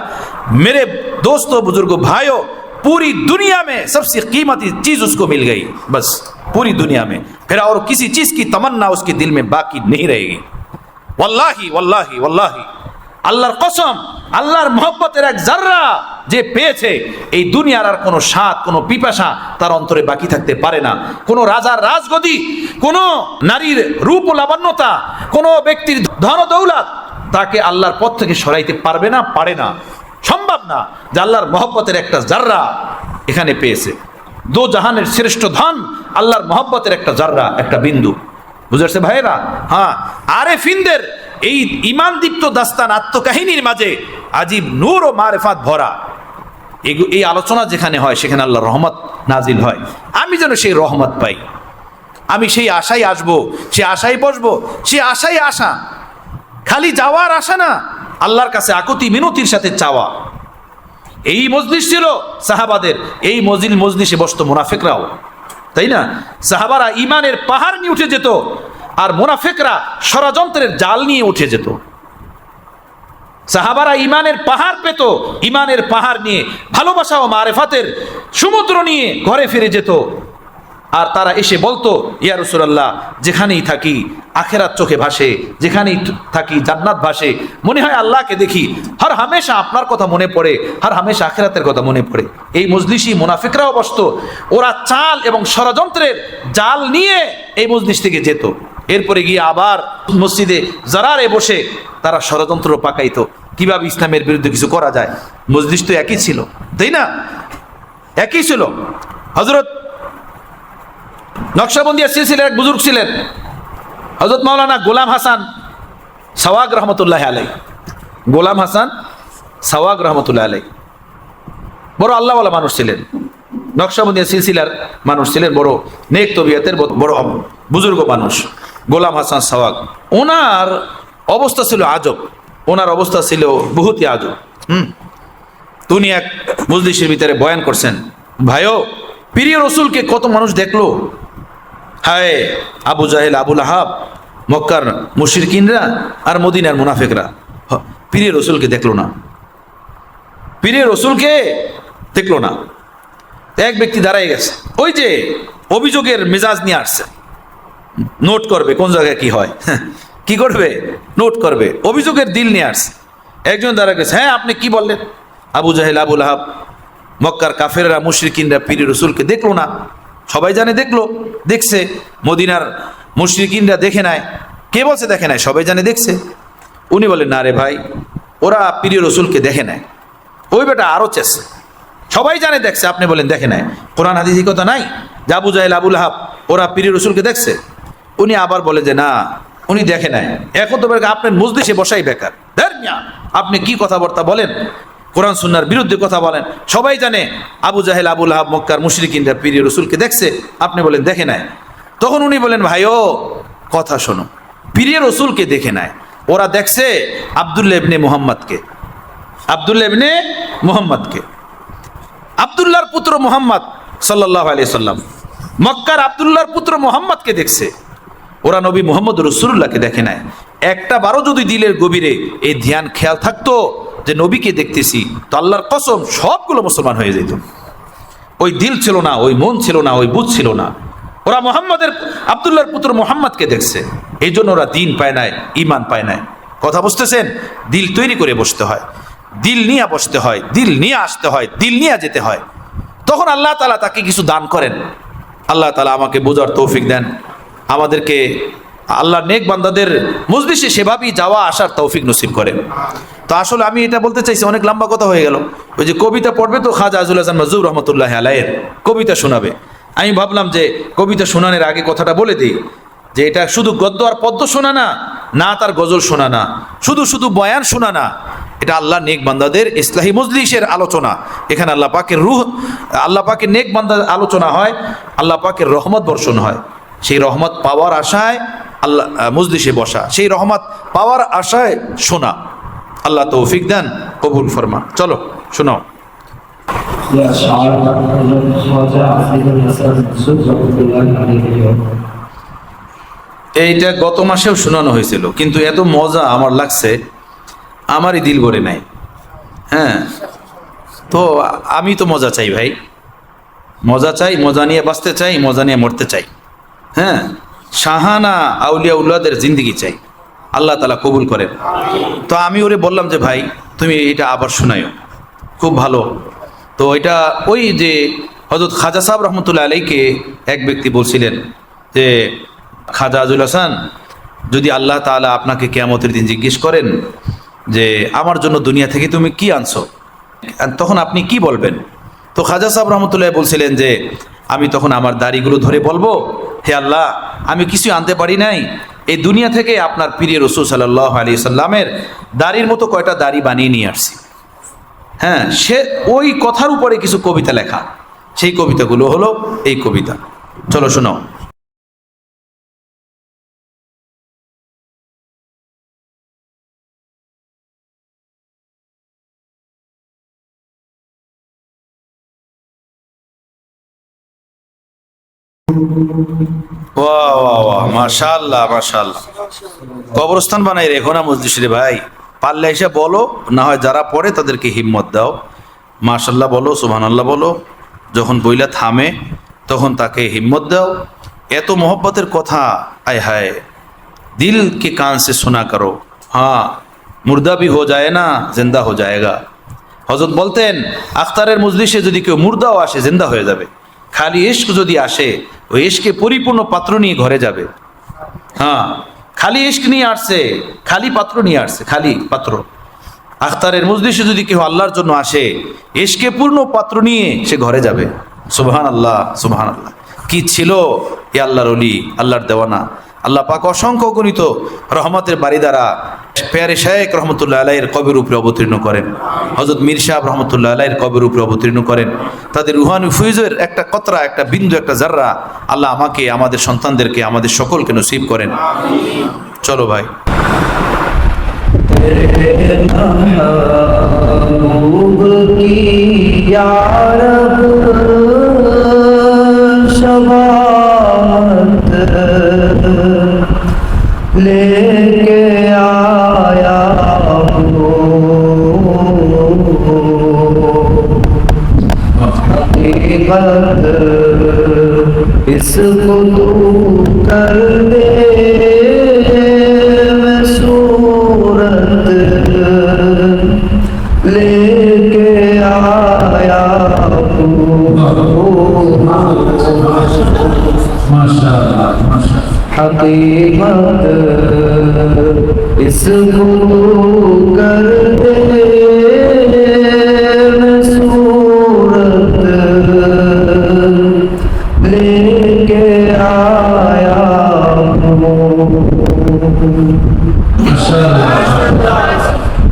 मेरे दोस्तों, बुजुर्गों, भाइयों, पूरी दुनिया में सबसे कीमती चीज उसको मिल गई, बस पूरी दुनिया में फिर और किसी चीज की तमन्ना उसके दिल में बाकी नहीं रहेगी। वल्लाही वल्लाही वल्लाही, আল্লাহর কসম, আল্লাহর মহব্বতের এক জাররা যে পেয়েছে, এই দুনিয়ার আর কোনো স্বাদ, কোনো পিপাসা তার অন্তরে বাকি থাকতে পারে না। কোনো রাজার রাজগদি, কোনো নারীর রূপ ও লাবণ্যতা, কোনো ব্যক্তির ধন দৌলত তাকে আল্লাহর পথ থেকে সরাইতে পারবে না, পারে না, সম্ভব না। যে আল্লাহর মহব্বতের একটা জাররা এখানে পেয়েছে। দো জাহানের শ্রেষ্ঠ ধন আল্লাহর মহব্বতের একটা জাররা, একটা বিন্দু। বুঝেছে ভাইরা? হ্যাঁ, আরেফিনদের এই ইমান দীপ্ত দাস্তান আত্মকাহিনীর মাঝে আজীব নূর ও মারেফাত ভরা এই আলোচনা যেখানে হয়, সেখানে আল্লাহর রহমত নাজিল হয়। আমি যেন সেই রহমত পাই, আমি সেই আশায় আসবো, সে আশায় বসবো, সে আশায় আসা, খালি যাওয়ার আশা না, আল্লাহর কাছে আকুতি মিনতির সাথে চাওয়া। এই মজলিস ছিল সাহাবাদের, এই মজলিসে বসতো মুনাফিকরাও, তাই না? সাহাবারা ইমানের পাহাড় নিয়ে উঠে যেত, আর মুনাফিকরা ষড়যন্ত্রের জাল নিয়ে উঠে যেত। সাহাবারা ইমানের পাহাড় পেত, ইমানের পাহাড় নিয়ে, ভালোবাসা ও মারেফাতের সমুদ্র নিয়ে ঘরে ফিরে যেত। আর তারা এসে বলতো, ইয়া রাসূলুল্লাহ, যেখানেই থাকি আখেরাত চোখে ভাসে, যেখানেই থাকি জান্নাত ভাসে, মনে হয় আল্লাহকে দেখি, হর হামেশা আপনার কথা মনে পড়ে, হর হামেশা আখেরাতের কথা মনে পড়ে। এই মজলিসই মুনাফিকরাও বসতো, ওরা চাল এবং ষড়যন্ত্রের জাল নিয়ে এই মজলিস থেকে যেত। এরপরে গিয়ে আবার মসজিদে জারারে বসে তারা ষড়যন্ত্র পাকাইতো, কিভাবে ইসলামের বিরুদ্ধে কিছু করা যায়। মজলিস তো একই ছিল, তাই না? একই ছিল। হযরত নকশবন্দিয়া সিলসিলার এক বুজুর্গ ছিলেন, হযরত মাওলানা গোলাম হাসান সাওয়াগ রহমতুল্লাহ আলাই। গোলাম হাসান সাওয়াগ রহমতুল্লাহ আলাই বড় আল্লাহওয়ালা মানুষ ছিলেন, নকশবন্দিয়া সিলসিলার মানুষ ছিলেন, বড় নেক তবিয়তের বড় বুজুর্গ মানুষ গোলাম হাসান সাওয়াগ। ওনার অবস্থা ছিল আজব। ওনার অবস্থা ছিল বহুতই আজব। উনি এক মজলিসের ভিতরে বয়ান করছেন, ভাইও প্রিয় রসুলকে কত মানুষ দেখলো, হায় আবু জাহেল আবুল আহাব মক্কার মুশরিকিনরা আর মদিনার মুনাফিকরা প্রিয় রসুলকে দেখলো না, প্রিয় রসুলকে দেখলো না। এক ব্যক্তি দাঁড়ায় গেছে, ওই যে অভিযোগের মেজাজ নিয়ে আসছে, নোট করবে কোন জায়গায় কি হয়, কি করবে নোট করবে, অভিযোগের দিল নিয়ে আসছে। একজন দাঁড়ায় গেছে, হ্যাঁ আপনি কি বললেন, আবু জাহেল আবুল আহাব মক্কার কাফেররা মুশরিকিনরা পীর রসুলকে দেখলো না। সবাই জানে দেখলো, দেখছে, মদিনার মুশরিকিনরা দেখে নাই। কে বলছে দেখে নাই? সবাই জানে দেখছে। উনি বলেন, না রে ভাই, ওরা পীর রসুলকে দেখে নাই, ওই বেটা আরো চেয়েছে, সবাই জানে দেখছে, আপনি বলেন দেখে নাই। কোরআন হাদিস কথা নাই যে আবু জাহেল আবুল আহাব ওরা পীর রসুলকে দেখছে? উনি আবার বলে যে না, উনি দেখে নাই। এখন তো আপনার মজলিসে বসাই বেকার, আপনি কি কথাবার্তা বলেন, কোরআন সুন্নাহর বিরুদ্ধে কথা বলেন। সবাই জানে আবু জাহেল আবুল আহাব মক্কার মুশরিকিনরা পীর রসুলকে দেখছে, আপনি বলেন দেখে নাই। তখন উনি বলেন, ভাইও কথা শোনো, পীর রসুলকে দেখে নাই, ওরা দেখছে আব্দুল্লাহ ইবনে মুহাম্মদকে, আব্দুল্লাহ ইবনে মুহাম্মদকে, আব্দুল্লাহর পুত্র মুহাম্মদ সাল্লাল্লাহু আলাইহি সাল্লাম, মক্কার আব্দুল্লাহর পুত্র মুহাম্মদকে দেখছে। ওরা নবী মুহাম্মদ রাসূলুল্লাহকে দেখে নাই। একটা বারো যদি দিলের গভীরে এই ধ্যান খেয়াল থাকতো যে নবীকে দেখতেছি, তো আল্লাহর কসম সবগুলো মুসলমান হয়ে যেত। ওই দিল ছিল না, ওই মন ছিল না, ওই বুঝ ছিল না। ওরা মুহাম্মদের আব্দুল্লাহর পুত্র মুহাম্মদকে দেখছে, এই জন্য ওরা দিন পায় নাই, ইমান পায় নাই। কথা বুঝতেছেন? দিল তৈরি করে বসতে হয়, দিল নিয়ে বসতে হয়, দিল নিয়ে আসতে হয়, দিল নিয়ে যেতে হয়। তখন আল্লাহ তাআলা তাকে কিছু দান করেন। আল্লাহ তাআলা আমাকে বোঝার তৌফিক দেন, আমাদেরকে আল্লাহ নেক বান্দাদের মজলিসে সেভাবেই যাওয়া আসার তৌফিক নসিব করেন। তো আসলে আমি এটা বলতে চাইছি, অনেক লম্বা কথা হয়ে গেল। ওই যে কবিতা পড়বে তো খাজা আজুল হাসান মাজুর রহমতুল্লাহ আলাইহির কবিতা শোনাবে। আমি ভাবলাম যে কবিতা শোনানোর আগে কথাটা বলে দিই যে এটা শুধু গদ্য আর পদ্য শোনা না, না তার গজল শোনা না, শুধু শুধু বয়ান শোনা না, এটা আল্লাহ নেক বান্দাদের ইসলাহি মজলিসের আলোচনা। এখানে আল্লাহ পাকের রূহ, আল্লাহ পাকের নেক বান্দার আলোচনা হয়, আল্লাহ পাকের রহমত বর্ষণ হয়। সেই রহমত পাওয়ার আশায় আল্লাহ মজলিসে বসা, সেই রহমত পাওয়ার আশায় শোনা। আল্লাহ তৌফিক দেন, কবুল ফরমান। চলো শোনাও। এইটা গত মাসেও শোনানো হয়েছিল, কিন্তু এত মজা আমার লাগছে, আমারই দিল ভরে নাই। হ্যাঁ, তো আমি তো মজা চাই ভাই, মজা চাই, মজা নিয়ে বাঁচতে চাই, মজা নিয়ে মরতে চাই। হ্যাঁ, শাহানা আউলিয়া উল্লাহদের জিন্দিগি চাই, আল্লাহ তাআলা কবুল করেন। তো আমি ওরে বললাম যে ভাই তুমি এটা আবার শোনায়ও, খুব ভালো। তো এটা ওই যে হযরত খাজা সাহেব রহমতুল্লাহ আলাইকে এক ব্যক্তি বলছিলেন যে খাজা আজুল হাসান, যদি আল্লাহ তাআলা আপনাকে কিয়ামতের দিন জিজ্ঞেস করেন যে আমার জন্য দুনিয়া থেকে তুমি কি আনছো, তখন আপনি কি বলবেন? তো খাজা সাহেব রহমতুল্লাহ বলছিলেন যে আমি তখন আমার দাড়িগুলো ধরে বলবো, হে আল্লাহ, আমি কিছু আনতে পারি নাই, এই দুনিয়া থেকে আপনার প্রিয় রাসূল সাল্লাল্লাহু আলাইহি সাল্লামের দাড়ির মতো কয়টা দাড়ি বানিয়ে নিয়ে আসছি। হ্যাঁ, সে ওই কথার উপরে কিছু কবিতা লেখা, সেই কবিতাগুলো হলো এই কবিতা। চলো শোনাও। বাহ বাহ বাহ, মাশাআল্লাহ মাশাআল্লাহ। কবরস্থান বানাই রেখো না মসজিদ রে ভাই, পারলে এসে বলো, না হয় যারা পড়ে তাদেরকে হিম্মত দাও, মাশাআল্লাহ বলো, সুবহানাল্লাহ বলো। যখন বইলা থামে তখন তাকে হিম্মত দাও। এত मोहब्बतेर কথা, आय हाय दिल के कान से सुना करो, हाँ मुर्दा भी हो जाए ना जिंदा हो जाएगा। হযরত বলতেন আখতারের মজলিসে যদি কেউ মুর্দাও আসে জিন্দা হয়ে যাবে, খালি ইশক যদি আসে ওই ইশকে পরিপূর্ণ পাত্র নিয়ে ঘরে যাবে। হ্যাঁ, খালি ইশক নিয়ে আসছে, খালি পাত্র নিয়ে আসছে, খালি পাত্র। আখতারের মজলিসে যদি কেউ আল্লাহর জন্য আসে, ইশকে পূর্ণ পাত্র নিয়ে সে ঘরে যাবে। সুবহানাল্লাহ সুবহানাল্লাহ। কি ছিল এ আল্লাহর ওলি, আল্লাহর দেওয়ানা। আল্লাহ পাক অসংখ্য গণিত রহমতের বাড়ি দ্বারা পেয়ারে শায়েখ রহমতুল্লাহ আলাইহির কবরের উপরে অবতীর্ণ করেন, হযরত মীর সাহেব রহমতুল্লাহ আলাইহির কবরের উপরে অবতীর্ণ করেন। তাদের রুহানি ফয়জের একটা কতরা, একটা বিন্দু, একটা জাররা আল্লাহ আমাকে, আমাদের সন্তানদেরকে, আমাদের সকলকে নসিব করেন। চলো ভাই। महबूब की या रब शफाअत लेके आया हूँ। हकीकत इसको तू कर दे मैं सूरत लेके आया हूँ। हकीकत इसको तू कर दे मैं सूरत लेके आया हूँ।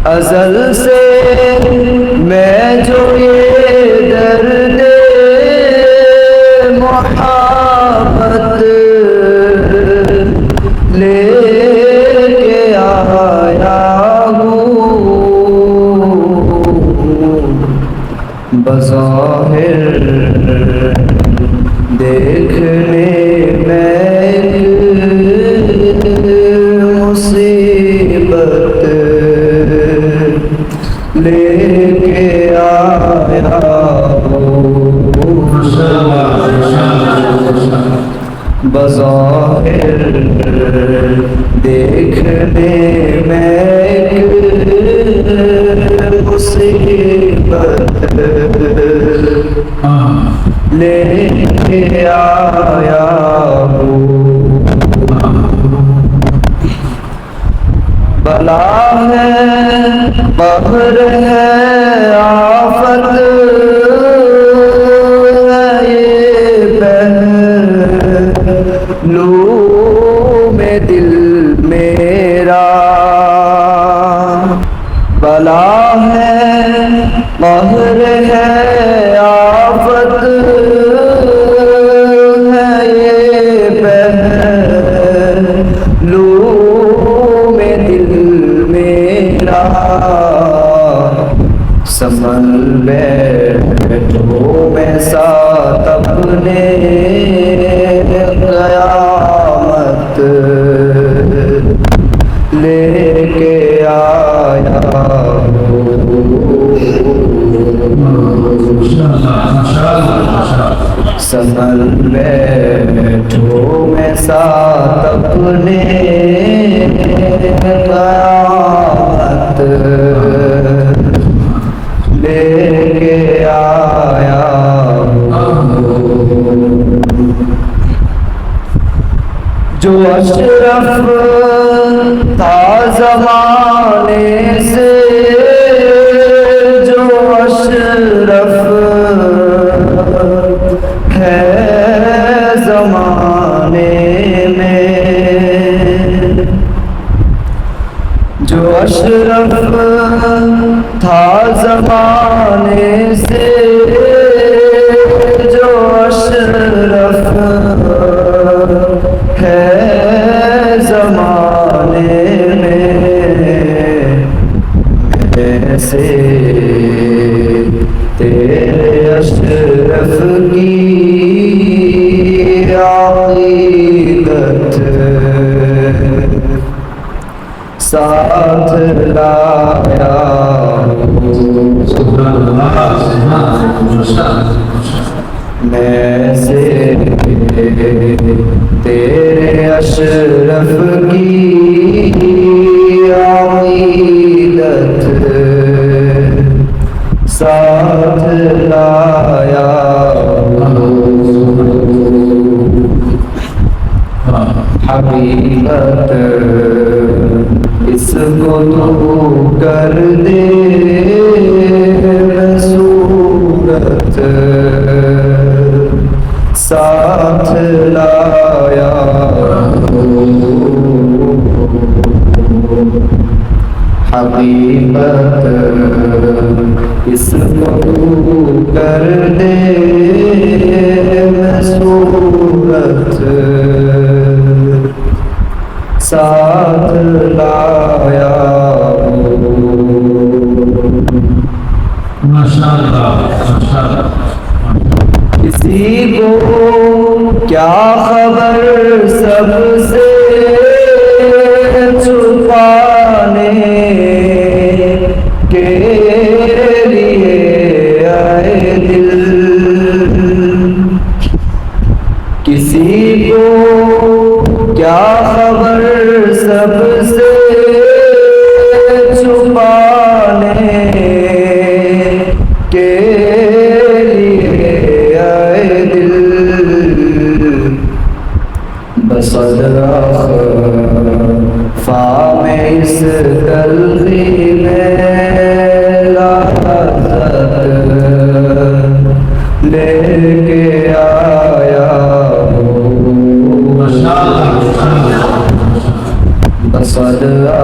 अज़ल से मैं जो ये दर्द मोहब्बत लेके आया हूँ। बज़ाहिर देखने में मुसीबत लेके आया हूँ। बज़ाहिर देखने में मुसीबत लेके आया हूँ। बला है बहर है आफत है ये पहलू में दिल मेरा। बला है बहर है आफत है ये पहलू में दिल मेरा। संभल बैठो मैं साथ अपने क़यामत लेके आया हूँ। संभल बैठो मैं साथ अपने क़यामत लेके आया हूँ। जो अशरफ था ज़माने से जो अशरफ है ज़माने में जो अशरफ था ज़माने से जो अशरफ है ज़माने में ऐसे तेरे अशरफ की अक़ीदत साथ लाया मैं से तेरे अशरफ की अक़ीदत साथ लाया हकीकत इसको तू कर दे सूरत साथ लाया हकीकत इसको तू कर दे सूरत साथ लाया खबर सब से छुपाने के लिए आए दिल, किसी को क्या खबर सबसे छुपाने के लिए आए दिल, बसरा फाम इस तलखी में लेके आया बसरा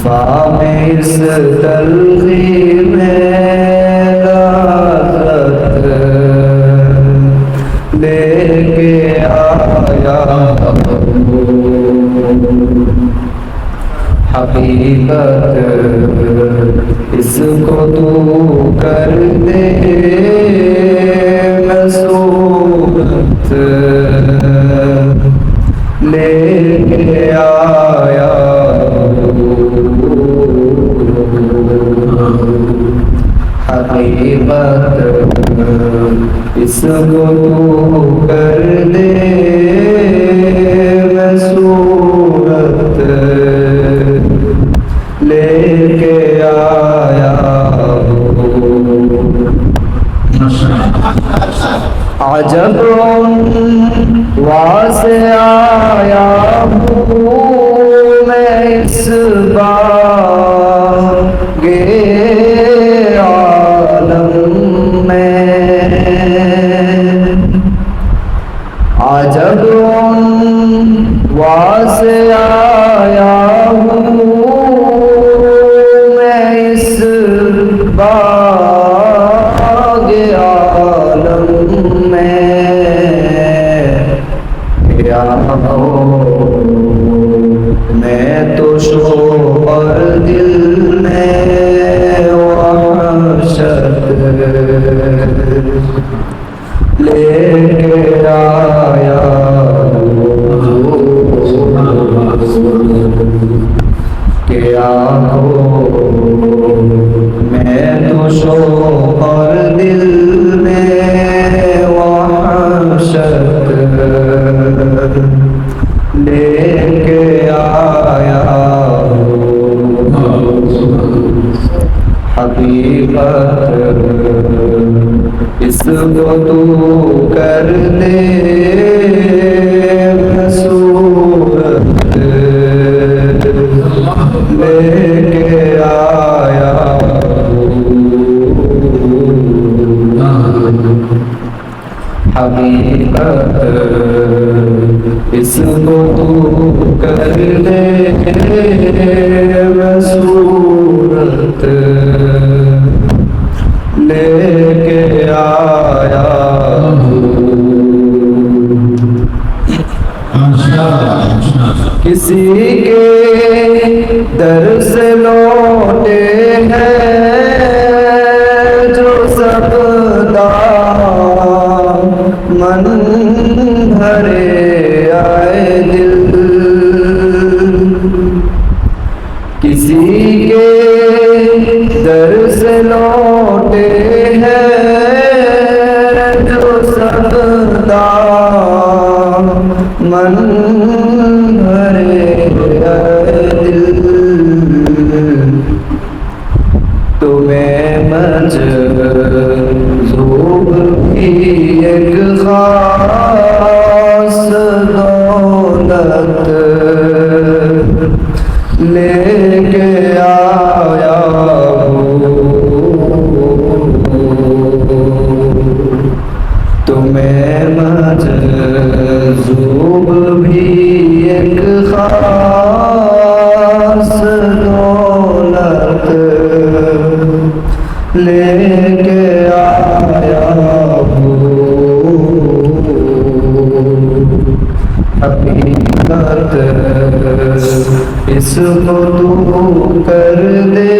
फाम इस तलखी में लेके आया हकीकत इसको तू कर दे मैं सूरत लेके आया हकीकत इसको तू कर दे मैं सूरत लेके आया अजब वहाँ से आया हूँ मैं इस बागे आलम में, अजब वहाँ से आया हूँ मैं इस बागे आलम में, क्या हो मैं तो शोर दिल में वहशत लेके आया क्या हो मैं तो शोर दिल में वहशत लेके आया हकीकत इसको तू कर दे सूरत लेके आया हकीकत इसको तू कर दे सूरत लेके आया किसी के दर से लौटे हैं जो सब मन भरे आए दिल, किसी के दर से लौटे हैं जो सब मन भरे आए दिल, तुम्हें मजज़ूब की एक खास दौलत लेके आया हूँ, तुम्हें मजज़ूब भी एक खास दौलत लेके आया हूँ, हकीकत इसको तू कर दे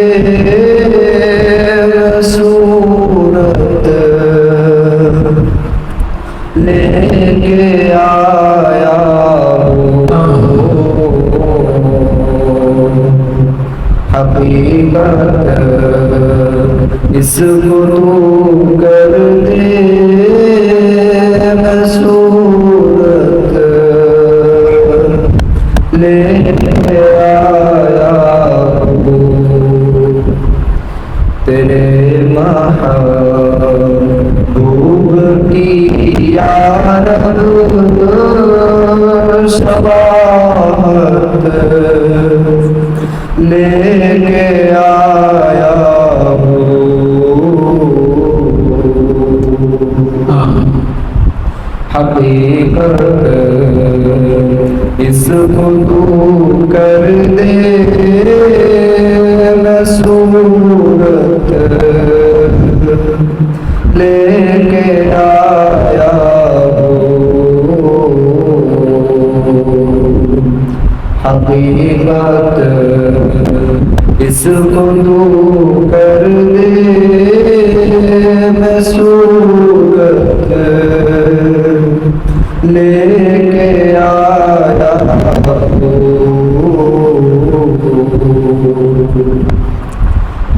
सूरत लेके आया हो हकीकत इसको तू कर दे मैं सूरत ले आया हूँ तेरे महबूब की यारत शबाहत लेके आया हूँ हकीकत इसको तू कर दे मैं सूरत लेके आया हूँ हकीकत इसको तू कर दे मैं सूरत लेके आया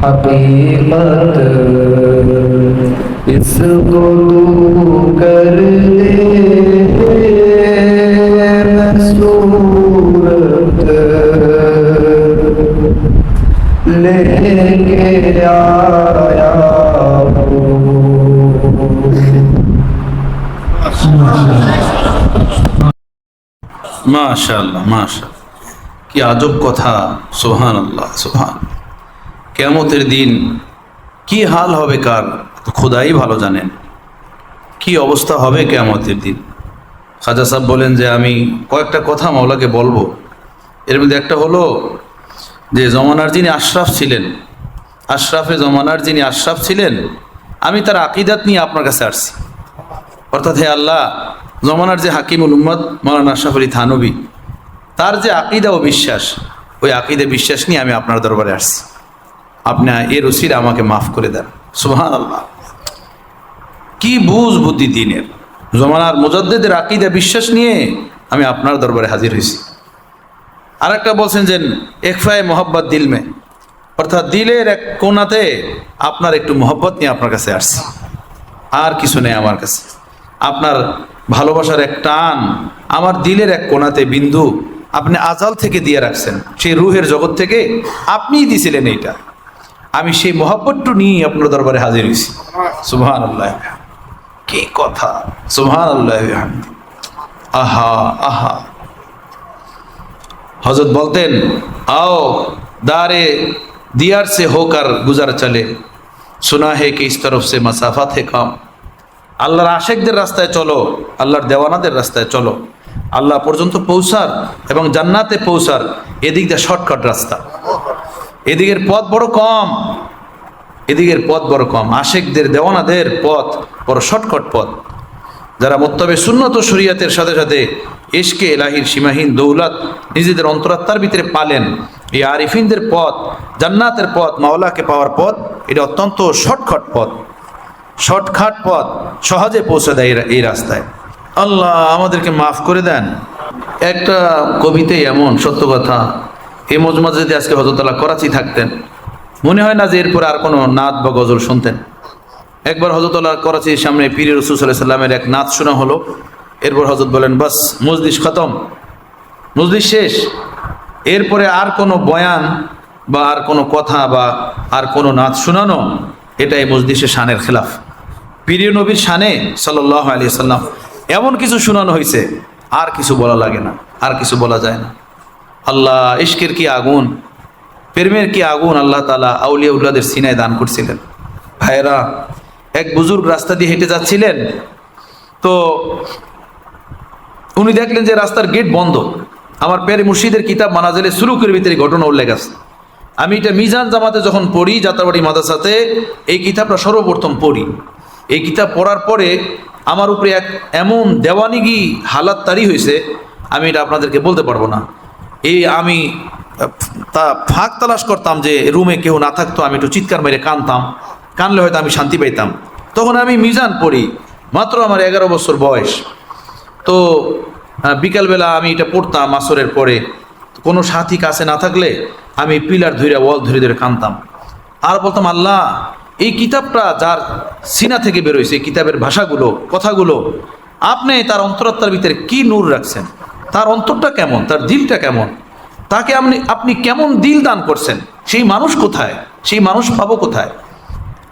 हकीकत इसको तू कर दे मैं सूरत लेके आया মাশাআল্লাহ মাশাআল্লাহ, কি আজব কথা। সুবহানাল্লাহ সুবহান। কিয়ামতের দিন কি হাল হবে কার খোদাই ভালো জানেন, কি অবস্থা হবে কিয়ামতের দিন। খাজা সাহেব বলেন যে আমি কয়েকটা কথা মাওলাকে বলবো। এর মধ্যে একটা হলো যে জমানার যিনি আশরাফ ছিলেন, আশরাফে জমানার যিনি আশরাফ ছিলেন, আমি তার আকিদাত নিয়ে আপনার কাছে আসছি। অর্থাৎ হে আল্লাহ, জমানার যে হাকিমুল উম্মত মাওলানা আশরাফ আলী থানভী, তার যে আকিদা ও বিশ্বাস, ওই আকিদা বিশ্বাস নিয়ে আমি আপনার দরবারে আসছি। আপনি এর উসিলা আমাকে মাফ করে দেন। সুবহানাল্লাহ, কি বুঝ বুদ্ধি দিনের। জমানার মুজাদ্দিদের আকিদা বিশ্বাস নিয়ে আমি আপনার দরবারে হাজির হয়েছি। আর একটা বলছেন যে একফায়ে মোহাব্বত দিল মে, অর্থাৎ দিলের এক কোণাতে আপনার একটু মোহব্বত নিয়ে আপনার কাছে আসছি, আর কিছু নেই আমার কাছে। আপনার ভালোবাসার এক টান আমার দিলের এক কোণাতে বিন্দু আপনি আজাল থেকে দিয়ে রাখছেন, সেই রুহের জগৎ থেকে আপনিই দিয়েছিলেন এইটা। আমি সেই মোহাব্বতটু নিয়ে আপনার দরবারে হাজির হয়েছি। সুবহানাল্লাহ, কি কথা। সুবহানাল্লাহ, আহা আহা। হযরত বলতেন, आओ दारे दियार से होकर गुजर चले, सुना है कि इस तरफ से मसाफत है कम। আল্লাহর আশেকদের রাস্তায় চলো, আল্লাহর দেওয়ানাদের রাস্তায় চলো, আল্লাহ পর্যন্ত পৌঁছার এবং জান্নাতে পৌঁছার এদিক দিয়ে শর্টকাট রাস্তা। এদিকের পথ বড় কম, এদিকের পথ বড় কম। আশেকদের দেওয়ানাদের পথ বড় শর্টকাট পথ। যারা মুত্তাবে সুন্নত ও শরীয়তের সাথে সাথে ইশকে ইলাহির সীমাহীন দৌলত নিজেদের অন্তরাত্মার ভিতরে পালেন, এই আরিফিনদের পথ, জান্নাতের পথ, মাওলাকে পাওয়ার পথ, এটা অত্যন্ত শর্টকাট পথ, শর্টকাট পথ, সহজে পৌঁছে দেয় এই রাস্তায়। আল্লাহ আমাদেরকে মাফ করে দেন। একটা কবিতে এমন সত্য কথা, এই মজমাতে যদি আজকে হযরত আল্লাহ করাচি থাকতেন, মনে হয় না যে এরপর আর কোনো নাত বা গজল শুনতেন। একবার হযরত আল্লাহ করাচির সামনে পীর রাসূল সাল্লাল্লাহু আলাইহি সাল্লামের এক নাত শোনা হলো। এরপর হযরত বলেন, বাস মজলিস খতম, মজলিস শেষ, এরপরে আর কোনো বয়ান বা আর কোনো কথা বা আর কোনো নাত শোনানো, এটাই মজলিসের শানের খেলাফ। প্রিয় নবীর শানে সাল্লাল্লাহু আলাইহি সাল্লাম এমন কিছু শোনানো হয়েছে, আর কিছু বলা লাগে না, আর কিছু বলা যায় না। আল্লাহ ইশকের কি আগুন, প্রেমের কি আগুন আল্লাহ তাআলা আউলিয়া উল্লাহদের সিনায় দান করছিলেন। ভাইরা, এক বুজুর্গ রাস্তা দিয়ে হেঁটে যাচ্ছিলেন, তো উনি দেখলেন যে রাস্তার গেট বন্ধ। আমার প্যারে মুর্শিদের কিতাব মানাজিলে সুলুকের ভিতরে ঘটনা উল্লেখ আছে। আমি এটা মিজান জামাতে যখন পড়ি, যাত্রাবাড়ি মাদ্রাসাতে এই কিতাবটা সর্বপ্রথম পড়ি। এই কিতাব পড়ার পরে আমার উপরে এক এমন দেওয়ানিগি হালাত তারি হয়েছে, আমি এটা আপনাদেরকে বলতে পারবো না। এই আমি তা ফাঁক তালাশ করতাম যে রুমে কেউ না থাকতো, আমি একটু চিৎকার মেরে কানতাম, কানলে হয়তো আমি শান্তি পাইতাম। তখন আমি মিজান পড়ি, মাত্র আমার 11 বছর বয়স। তো বিকালবেলা আমি এটা পড়তাম আসরের পরে, কোনো সাথী কাছে না থাকলে আমি পিলার ধরে ওয়াল ধরে ধরে কাঁদতাম আর বলতাম, আল্লাহ এই কিতাবটা যার সিনা থেকে বেরোইছে, এই কিতাবের ভাষাগুলো, কথাগুলো, আপনি তার অন্তরাত্মার ভিতরে কি নূর রাখছেন, তার অন্তরটা কেমন, তার দিলটা কেমন, তাকে আপনি কেমন দিল দান করছেন, সেই মানুষ কোথায়, সেই মানুষ পাবো কোথায়?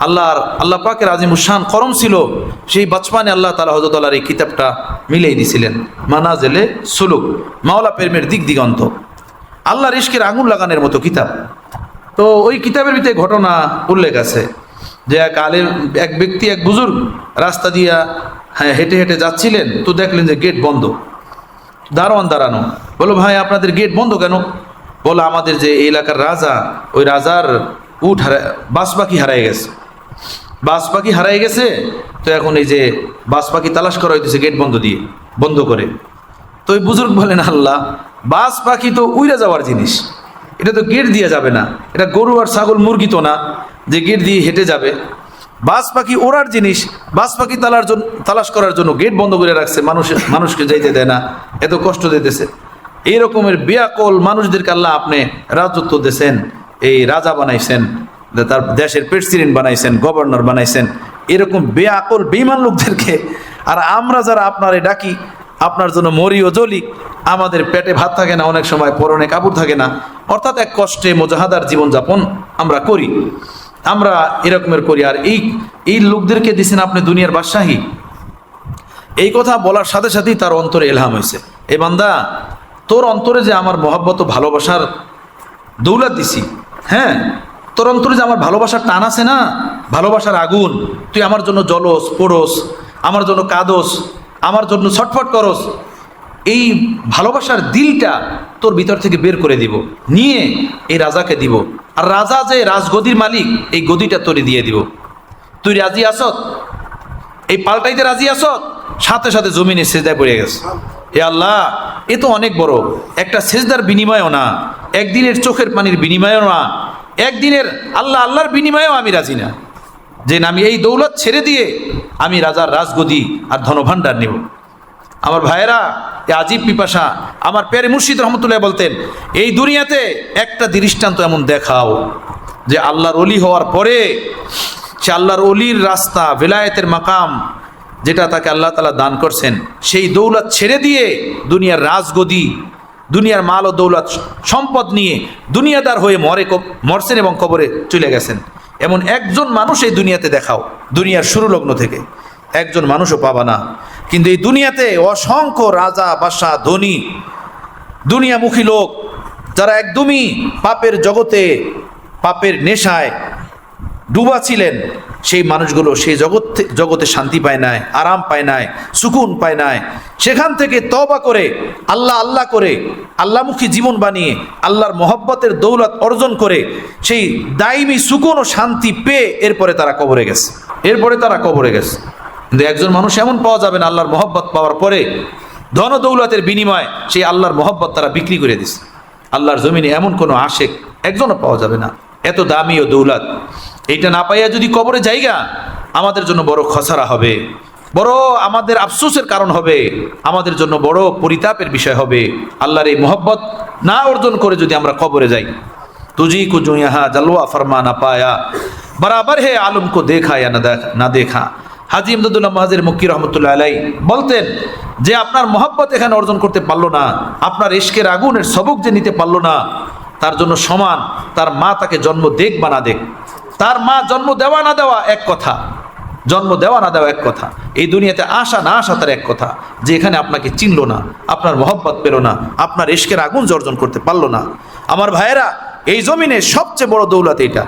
আল্লাহ পাকের আজিমুশান করম ছিল, সেই বাচপানে আল্লাহ তাআলা হযরত আল্লাহর এই কিতাবটা মিলিয়ে দিয়েছিলেন, মানাজেলে সুলুক, মাওলা প্রেমের দিক দিগন্ত, আল্লাহর ইশকের আগুন লাগানোর মতো কিতাব। তো ওই কিতাবের ভিতরে ঘটনা উল্লেখ আছে যে এক ব্যক্তি, এক বুজুর্গ রাস্তা দিয়া হেঁটে হেঁটে যাচ্ছিলেন, তো দেখলেন যে গেট বন্ধ, দারোয়ান দাঁড়ানো। বলো, ভাই আপনাদের গেট বন্ধ কেন? বলো, আমাদের যে এই এলাকার রাজা, ওই রাজার বাস পাখি হারাই গেছে, বাস পাখি হারাই গেছে, তো এখন এই যে বাস পাখি তালাশ করা হইতেছে গেট বন্ধ করে। তো ওই বুজুর্গ বলেন, আল্লাহ, বাস পাখি তো উইরা যাওয়ার জিনিস, এটা তো গেট দিয়ে যাবে না, এটা গরু আর ছাগল মুরগি তো না যে গেট দিয়ে হেঁটে যাবে, বাস পাখি ওড়ার জিনিস, বাস পাখি তালাশ করার জন্য গেট বন্ধ করে রাখছে, মানুষকে যাইতে দেয় না, এত কষ্ট দিতেছে। এই রকমের বেয়াকল মানুষদেরকে আল্লাহ আপনি রাজত্ব দিয়েছেন, এই রাজা বানাইছেন, তার দেশের প্রেসিডেন্ট বানাইছেন, গভর্নর বানাইছেন, এরকম বেয়াকল বেঈমান লোকদেরকে, আর আমরা যারা আপনারে ডাকি, আপনার জন্য মরি ও জ্বলি, আমাদের পেটে ভাত থাকে না, অনেক সময় পরনে কাপড় থাকে না, অর্থাৎ এক কষ্টে মুজাহাদার জীবনযাপন আমরা করি, আমরা এরকমের করি। আর এই লোকদেরকে দিয়েছেন আপনি দুনিয়ার বাদশাহী। এই কথা বলার সাথে সাথেই তার অন্তরে এলহাম হয়েছে, এ বান্দা, তোর অন্তরে যে আমার মহব্বত ও ভালোবাসার দৌলত দিছি, হ্যাঁ, তোর অন্তরে যে আমার ভালোবাসার টান আছে না, ভালোবাসার আগুন, তুই আমার জন্য জ্বলস, পড়স, আমার জন্য কাঁদস, আমার জন্য ছটফট করস, এই ভালোবাসার দিলটা তোর ভিতর থেকে বের করে দিব, নিয়ে এই রাজাকে দিব, আর রাজা যে রাজগদির মালিক, এই গদিটা তোরে দিয়ে দিব। তুই রাজি আসত? এই পাল্টাইতে রাজি আসত? সাথে সাথে জমিনে সেজদায় পড়ে গেছে। এ আল্লাহ, এ তো অনেক বড় একটা সেজদার বিনিময়ও না, একদিনের চোখের পানির বিনিময়ও না, একদিনের আল্লাহর বিনিময়েও আমি রাজি না, যে আমি এই দৌলত ছেড়ে দিয়ে আমি রাজার রাজগদি আর ধনভাণ্ডার নেব। আমার ভাইয়েরা, এ আজিব পিপাসা। আমার প্যারে মুর্শিদ রহমতুল্লাহ বলতেন, এই দুনিয়াতে একটা দৃষ্টান্ত এমন দেখাও যে আল্লাহর ওলি হওয়ার পরে সে আল্লাহর ওলির রাস্তা, বেলায়েতের মাকাম, যেটা তাকে আল্লাহ তাআলা দান করছেন, সেই দৌলত ছেড়ে দিয়ে দুনিয়ার রাজগদি, দুনিয়ার মাল ও দৌলত সম্পদ নিয়ে দুনিয়াদার হয়ে মরছেন এবং কবরে চলে গেছেন, এমন একজন মানুষ এই দুনিয়াতে দেখাও। দুনিয়ার শুরু লগ্ন থেকে একজন মানুষও পাবা না। কিন্তু এই দুনিয়াতে অসংখ্য রাজা, বাদশা, ধনী, দুনিয়ামুখী লোক, যারা একদমই পাপের জগতে, পাপের নেশায় ডুবা ছিলেন, সেই মানুষগুলো সেই জগতে শান্তি পায় নাই, আরাম পায় নাই, সুকুন পায় নাই। সেখান থেকে তওবা করে, আল্লাহ করে, আল্লাহমুখী জীবন বানিয়ে, আল্লাহর মহব্বতের দৌলত অর্জন করে, সেই দাইমি সুকুন ও শান্তি পেয়ে এরপরে তারা কবরে গেছে। কিন্তু একজন মানুষ এমন পাওয়া যাবে না, আল্লাহর মহব্বত পাওয়ার পরে ধন দৌলতের বিনিময় সেই আল্লাহর মহব্বত তারা বিক্রি করে দিছে। আল্লাহর জমিনে এমন কোনো আশেক একজনও পাওয়া যাবে না, এত দামি ও দৌলত। এইটা না পাইয়া যদি কবরে জায়গা, আমাদের জন্য বড় খসারা হবে, বড় আমাদের আফসোসের কারণ হবে, আমাদের জন্য বড় পরিতাপের বিষয় হবে। আল্লাহর এই মহব্বত না অর্জন করে যদি আমরা কবরে যাই, তুজি কুজু ইহা জালওয়া ফরমা না পায়া, বরাবর হে আলম কো দেখা या না দেখা। হাজী ইমদাদুল্লাহ মুহাজির মক্কি রহমতুল্লাহ আলাই বলতেন যে আপনার মহব্বত এখানে অর্জন করতে পারলো না, আপনার ইশকের আগুনের সবক যে নিতে পারলো না, তার জন্য সমান তার মা তাকে জন্ম দেখ বা না দেখ। তার মা জন্ম দেওয়া না দেওয়া এক কথা, জন্ম দেওয়া না দেওয়া এক কথা, এই দুনিয়াতে আসা না আসা তার এক কথা, যে এখানে আপনাকে চিনলো না, আপনার মহব্বত পেল না, আপনার ইশকের আগুন যে অর্জন করতে পারলো না। আমার ভাইয়েরা, এই জমিনে সবচেয়ে বড় দৌলত এটা।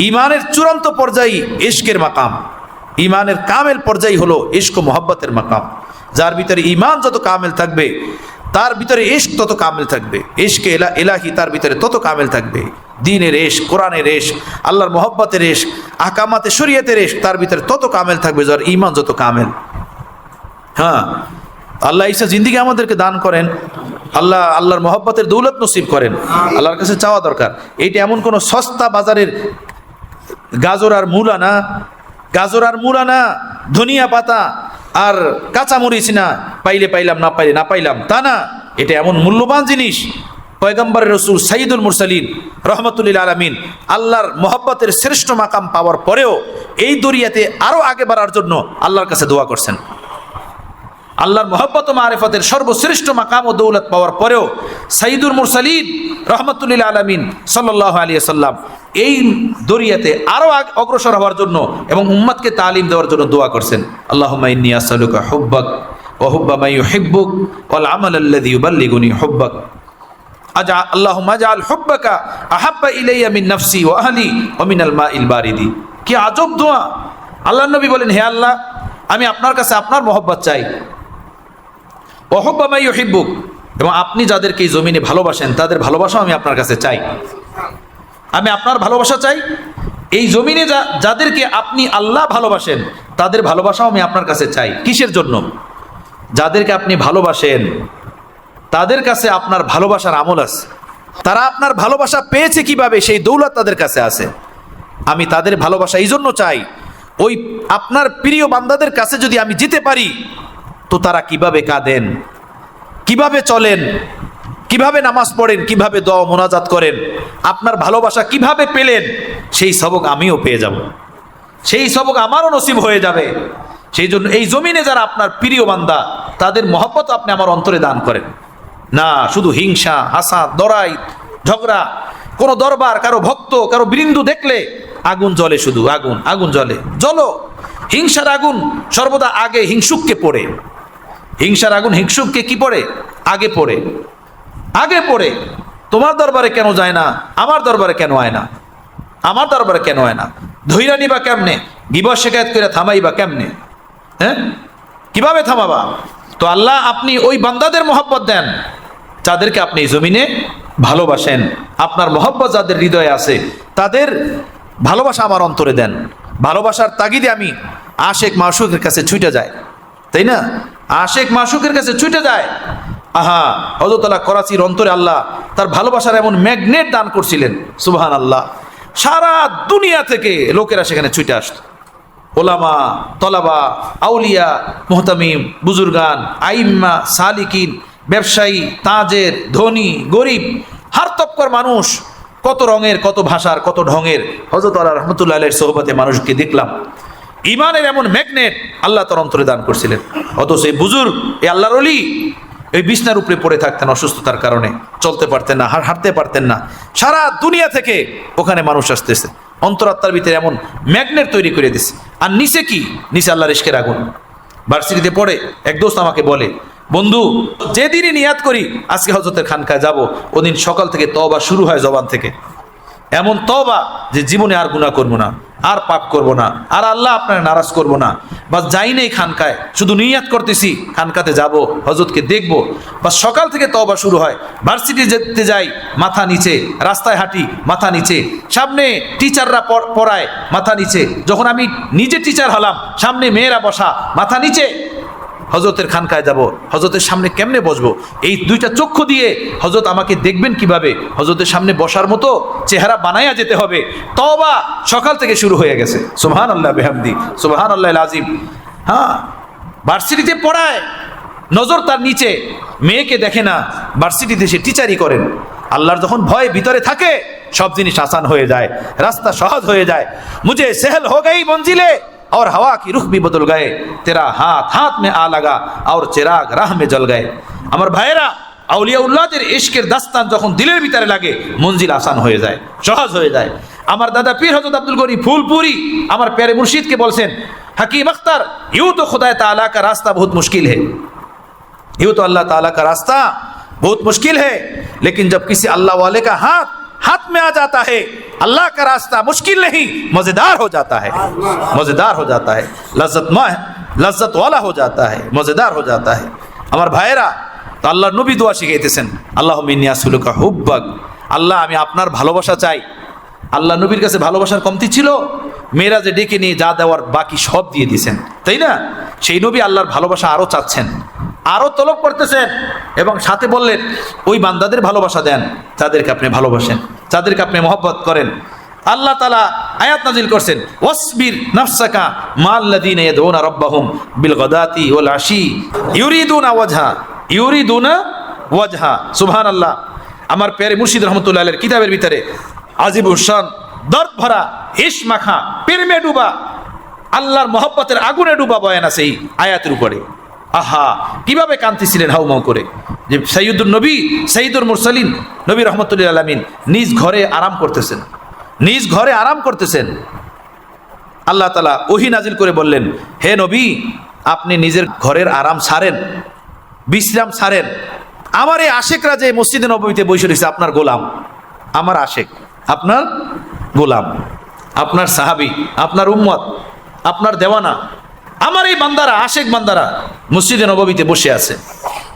ইমানের চূড়ান্ত পর্যায়ে ইশকের মাকাম, ইমানের কামেল পর্যায় হলো ইশক ও মহব্বতের মাকাম। যার ভিতরে ইমান যত কামেল থাকবে, তার ভিতরে ইশক তত কামেল থাকবে, ইশকে এলাহি তার ভিতরে তত কামেল থাকবে। দ্বীনের ইশক, কোরআনের ইশক, আল্লাহর মহব্বতের ইশক, আহকামাতে শরীয়তের ইশক তার ভিতরে তত কামেল থাকবে, যার ইমান যত কামেল। হ্যাঁ, আল্লাহ ঈসা জিন্দিগি আমাদেরকে দান করেন, আল্লাহর মহব্বতের দৌলত নসিব করেন, আল্লাহর কাছে চাওয়া দরকার। এইটা এমন কোনো সস্তা বাজারের গাজর আর মূলা না, ধনিয়া পাতা আর কাঁচামরিচ না, পাইলে পাইলাম না পাইলে না পাইলাম, তা না। এটা এমন মূল্যবান জিনিস, পয়গম্বরের রসুল সাইয়্যিদুল মুরসালিন রহমতুল্লিল আলামিন আল্লাহর মহব্বতের শ্রেষ্ঠ মাকাম পাওয়ার পরেও এই দরিয়াতে আরো আগে বাড়ার জন্য আল্লাহর কাছে দোয়া করছেন। আল্লাহর মহব্বত ও মারিফতের সর্বশ্রেষ্ঠ মাকাম ও দৌলত পাওয়ার পরেও সাইয়্যিদুল মুরসালিন রহমতুল্লিল আলামিন সাল্লাল্লাহু আলাইহি ওয়াসাল্লাম এই দরিয়াতে আরো অগ্রসর হওয়ার জন্য এবং উম্মতকে তালিম দেওয়ার জন্য দোয়া করছেন। আল্লাহুম্মা ইন্নী আসআলুকা হুব্বাক ওয়া হুব্বা মান ইউহিব্বুক ওয়াল আমাল আল্লাযী ইউবাল্লিগুনি হুব্বাক। আল্লাহুম্মা আজআল হুব্বাকা আহাব্বা ইলাইয়া মিন নাফসি ওয়া আহলি ওয়া মিনাল মাইল বারিদি। কি আজব দোয়া! আল্লাহর নবী বলেন, হে আল্লাহ, আমি আপনার কাছে আপনার মহব্বত চাই, ওয়া হুব্বা মান ইউহিব্বুক, এবং আপনি যাদেরকে এই জমিনে ভালোবাসেন তাদের ভালোবাসাও আমি আপনার কাছে চাই। আমি আপনার ভালোবাসা চাই, এই জমিনে যাদেরকে আপনি আল্লাহ ভালোবাসেন তাদের ভালোবাসাও আমি আপনার কাছে চাই। কিসের জন্য? যাদেরকে আপনি ভালোবাসেন তাদের কাছে আপনার ভালোবাসার আমল আছে, তারা আপনার ভালোবাসা পেয়েছে কিভাবে, সেই দৌলত তাদের কাছে আছে। আমি তাদের ভালোবাসা এই জন্য চাই, ওই আপনার প্রিয় বান্দাদের কাছে যদি আমি যেতে পারি তো তারা কিভাবে কাঁদেন, কিভাবে চলেন, কিভাবে নামাজ পড়েন, কিভাবে দোয়া মোনাজাত করেন, আপনার ভালোবাসা কিভাবে পেলেন, সেই সবক আমিও পেয়ে যাব, সেই সবক আমারও নসিব হয়ে যাবে। সেই জন্য এই জমিনে যারা আপনার প্রিয় বান্দা তাদের মহব্বত আপনি আমার অন্তরে দান করেন না। শুধু হিংসা, হাসাদ, লড়াই, ঝগড়া, কোনো দরবার, কারো ভক্ত, কারো বৃন্দু দেখলে আগুন জ্বলে, শুধু আগুন আগুন জ্বলে। জ্বলো, হিংসার আগুন সর্বদা আগে হিংসুককে পড়ে। হিংসার আগুন হিংসুককে কি পড়ে? আগে পড়ে, আগে পড়ে। তোমার দরবারে কেন যায় না? আমার দরবারে কেন আয় না? আমার দরবারে কেন আয় না? ধৈর্য নিবা কেমনে? গিবত শিকায়েত করে থামাইবা কেমনে? হ্যাঁ, কিভাবে থামাবা? তো আল্লাহ আপনি ওই বান্দাদের মহব্বত দেন যাদেরকে আপনি জমিনে ভালোবাসেন। আপনার মহব্বত যাদের হৃদয়ে আছে তাদের ভালোবাসা আমার অন্তরে দেন। ভালোবাসার তাগিদে আমি আশেক মাশুকের কাছে ছুটে যায়, তাই না? আশেক মাশুকের কাছে ছুটে যায়। আহা, হযরত আল্লাহ করাচির অন্তরে আল্লাহ তার ভালোবাসার এমন ম্যাগনেট দান করছিলেন, সুবহানাল্লাহ। সারা দুনিয়া থেকে লোকেরা সেখানে ছুটে আসত। ওলামা, তলাবা, আউলিয়া, মুহতামিম, বুজুর্গান, আইম্মা, সালিকিন, ব্যবসায়ী, তাজের, ধনী, গরিব, হার তপকার মানুষ, কত রঙের, কত ভাষার, কত ঢঙের হযরত আল্লাহ রাহমাতুল্লাহ আলাইহির সোহবতে মানুষকে দেখলাম। ইমানের এমন ম্যাগনেট আল্লাহ তার অন্তরে দান করছিলেন। অথচ এই বুজুর্গ, এই আল্লাহর ওলি এই বিছনার উপরে পড়ে থাকতেন অসুস্থতার কারণে, চলতে পারতেন না, হাঁটতে পারতেন না। সারা দুনিয়া থেকে ওখানে মানুষ আসতেছে, অন্তরাত্মার ভিতরে এমন ম্যাগনেট তৈরি করে দিছে। আর নিচে কি? নিচে আল্লাহর ইশকের আগুন। ভার্সিটিতে পড়ে এক দোস্ত আমাকে বলে, বন্ধু, যেদিনই নিয়াত করি আজকে হযরতের খানকায় যাব, ওদিন সকাল থেকে তওবা শুরু হয় জবান থেকে। এমন তওবা যে জীবনে আর গুনাহ করবো না, আর পাপ করব না, আর আল্লাহ আপনার নারাজ করব না। বাস যাই নেই খানকায়, শুধু নিয়াত করতেছি খানকাতে যাব, হযরতকে দেখব। বাস সকাল থেকে তওবা শুরু হয়। ভার্সিটি যেতে যাই, মাথা নিচে, রাস্তায় হাঁটি, মাথা নিচে, সামনে টিচাররা পড়ায়, মাথা নিচে। যখন আমি নিজে টিচার হলাম, সামনে মেয়েরা বসা, মাথা নিচে। হযরতের খানকায় যাব, হযরতের সামনে কেমনে বসবো? এই দুইটা চক্ষু দিয়ে হযরত আমাকে দেখবেন কিভাবে? হযরতের সামনে বসার মতো চেহারা বানাইয়া যেতে হবে। তওবা সকাল থেকে শুরু হয়ে গেছে। সুবহানাল্লাহ বিহামদি, সুবহানাল্লাহিল আযীম। হ্যাঁ, ভার্সিটিতে পড়ায়, নজর তার নিচে, মেয়েকে দেখে না, ভার্সিটিতে সে টিচারি করেন। আল্লাহর যখন ভয় ভিতরে থাকে সব জিনিস আসান হয়ে যায়, রাস্তা সহজ হয়ে যায়। মুঝে সেহল হো গই মঞ্জিলে और हवा की रुख भी बदल गए, तेरा हाथ हाथ में आ लगा और चिराग राह में जल गए। আমার ভাইয়েরা, আউলিয়াউল্লাহদের ইশকের দাস্তান যখন দিলের ভিতরে লাগে মঞ্জিল আসান হয়ে যায়, সহজ হয়ে যায়। আমার দাদা পীর হযরত আব্দুল গনি ফুলপুরি আমার প্যারে মুর্শিদকে বলছেন, हकीम अख्तर, यूं तो खुदा ताला का रास्ता बहुत मुश्किल है, यूं तो अल्लाह ताला का रास्ता बहुत मुश्किल है, लेकिन जब किसी अल्लाह वाले का हाथ में आ जाता है, अल्लाह का रास्ता मुश्किल नहीं, मजेदार हो जाता है, मजेदार हो जाता है, लज्जत वाला हो जाता है, मजेदार हो जाता है। আমার ভাইয়েরা, তো আল্লাহর নবী দোয়া শিখাইতেছেন, আল্লাহুম্মা ইন্নী আসআলুকা হুব্বাক, আল্লাহ আমি আপনার ভালোবাসা চাই। আল্লাহ নবীর কাছে ভালোবাসার কমতি ছিল? মেরাজে ডেকে নিয়ে যা দেওয়ার বাকি সব দিয়ে দিয়েছেন, তাই না? সেই নবী আল্লাহর ভালোবাসা আরো চাচ্ছেন, আরো তলব করতেছেন, এবং সাথে বললেন ওই বান্দাদের ভালোবাসা দেন যাদেরকে আপনি ভালোবাসেন, যাদেরকে আপনি মহব্বত করেন। আল্লাহ তাআলা আয়াত নাজিল করছেন, ওয়াসবির নাফসাকা মাল্লাযীনা ইয়াদউনা রাব্বাহুম বিল গাদাতি ওয়াল আশি ইউরিদুনা ওয়াজহা। সুবহানাল্লাহ। আমার প্যারে মুর্শিদ রহমতুল্লাহ আলাইহির কিতাবের ভিতরে আজিবুশ শান, দর্দ ভরা, হিস মাখা, প্রেমে ডুবা, আল্লাহর মহব্বতের আগুনে ডুবা বয়ান আছে এই আয়াতের উপরে। আহা, কিভাবে কাঁদতেছিলেন হাউমাউ করে, যে সাইয়্যিদুন নবী, সাইয়্যিদুল মুরসালিন নবী রহমতুল্লাহ আলামিন নিজ ঘরে আরাম করতেছেন, নিজ ঘরে আরাম করতেছেন। আল্লাহ তাআলা ওহী নাজিল করে বললেন, হে নবী, আপনি নিজের ঘরের আরাম ছাড়েন, বিশ্রাম ছাড়েন। আমার এই আশেকরা যে মসজিদে নববীতে বসে রয়েছে, আপনার গোলাম, আমার আশেক, আপনার গোলাম, আপনার সাহাবী, আপনার উম্মত, আপনার দেওয়ানা, আমার এই বান্দারা, আশেক বান্দারা মসজিদে নববীতে বসে আছে।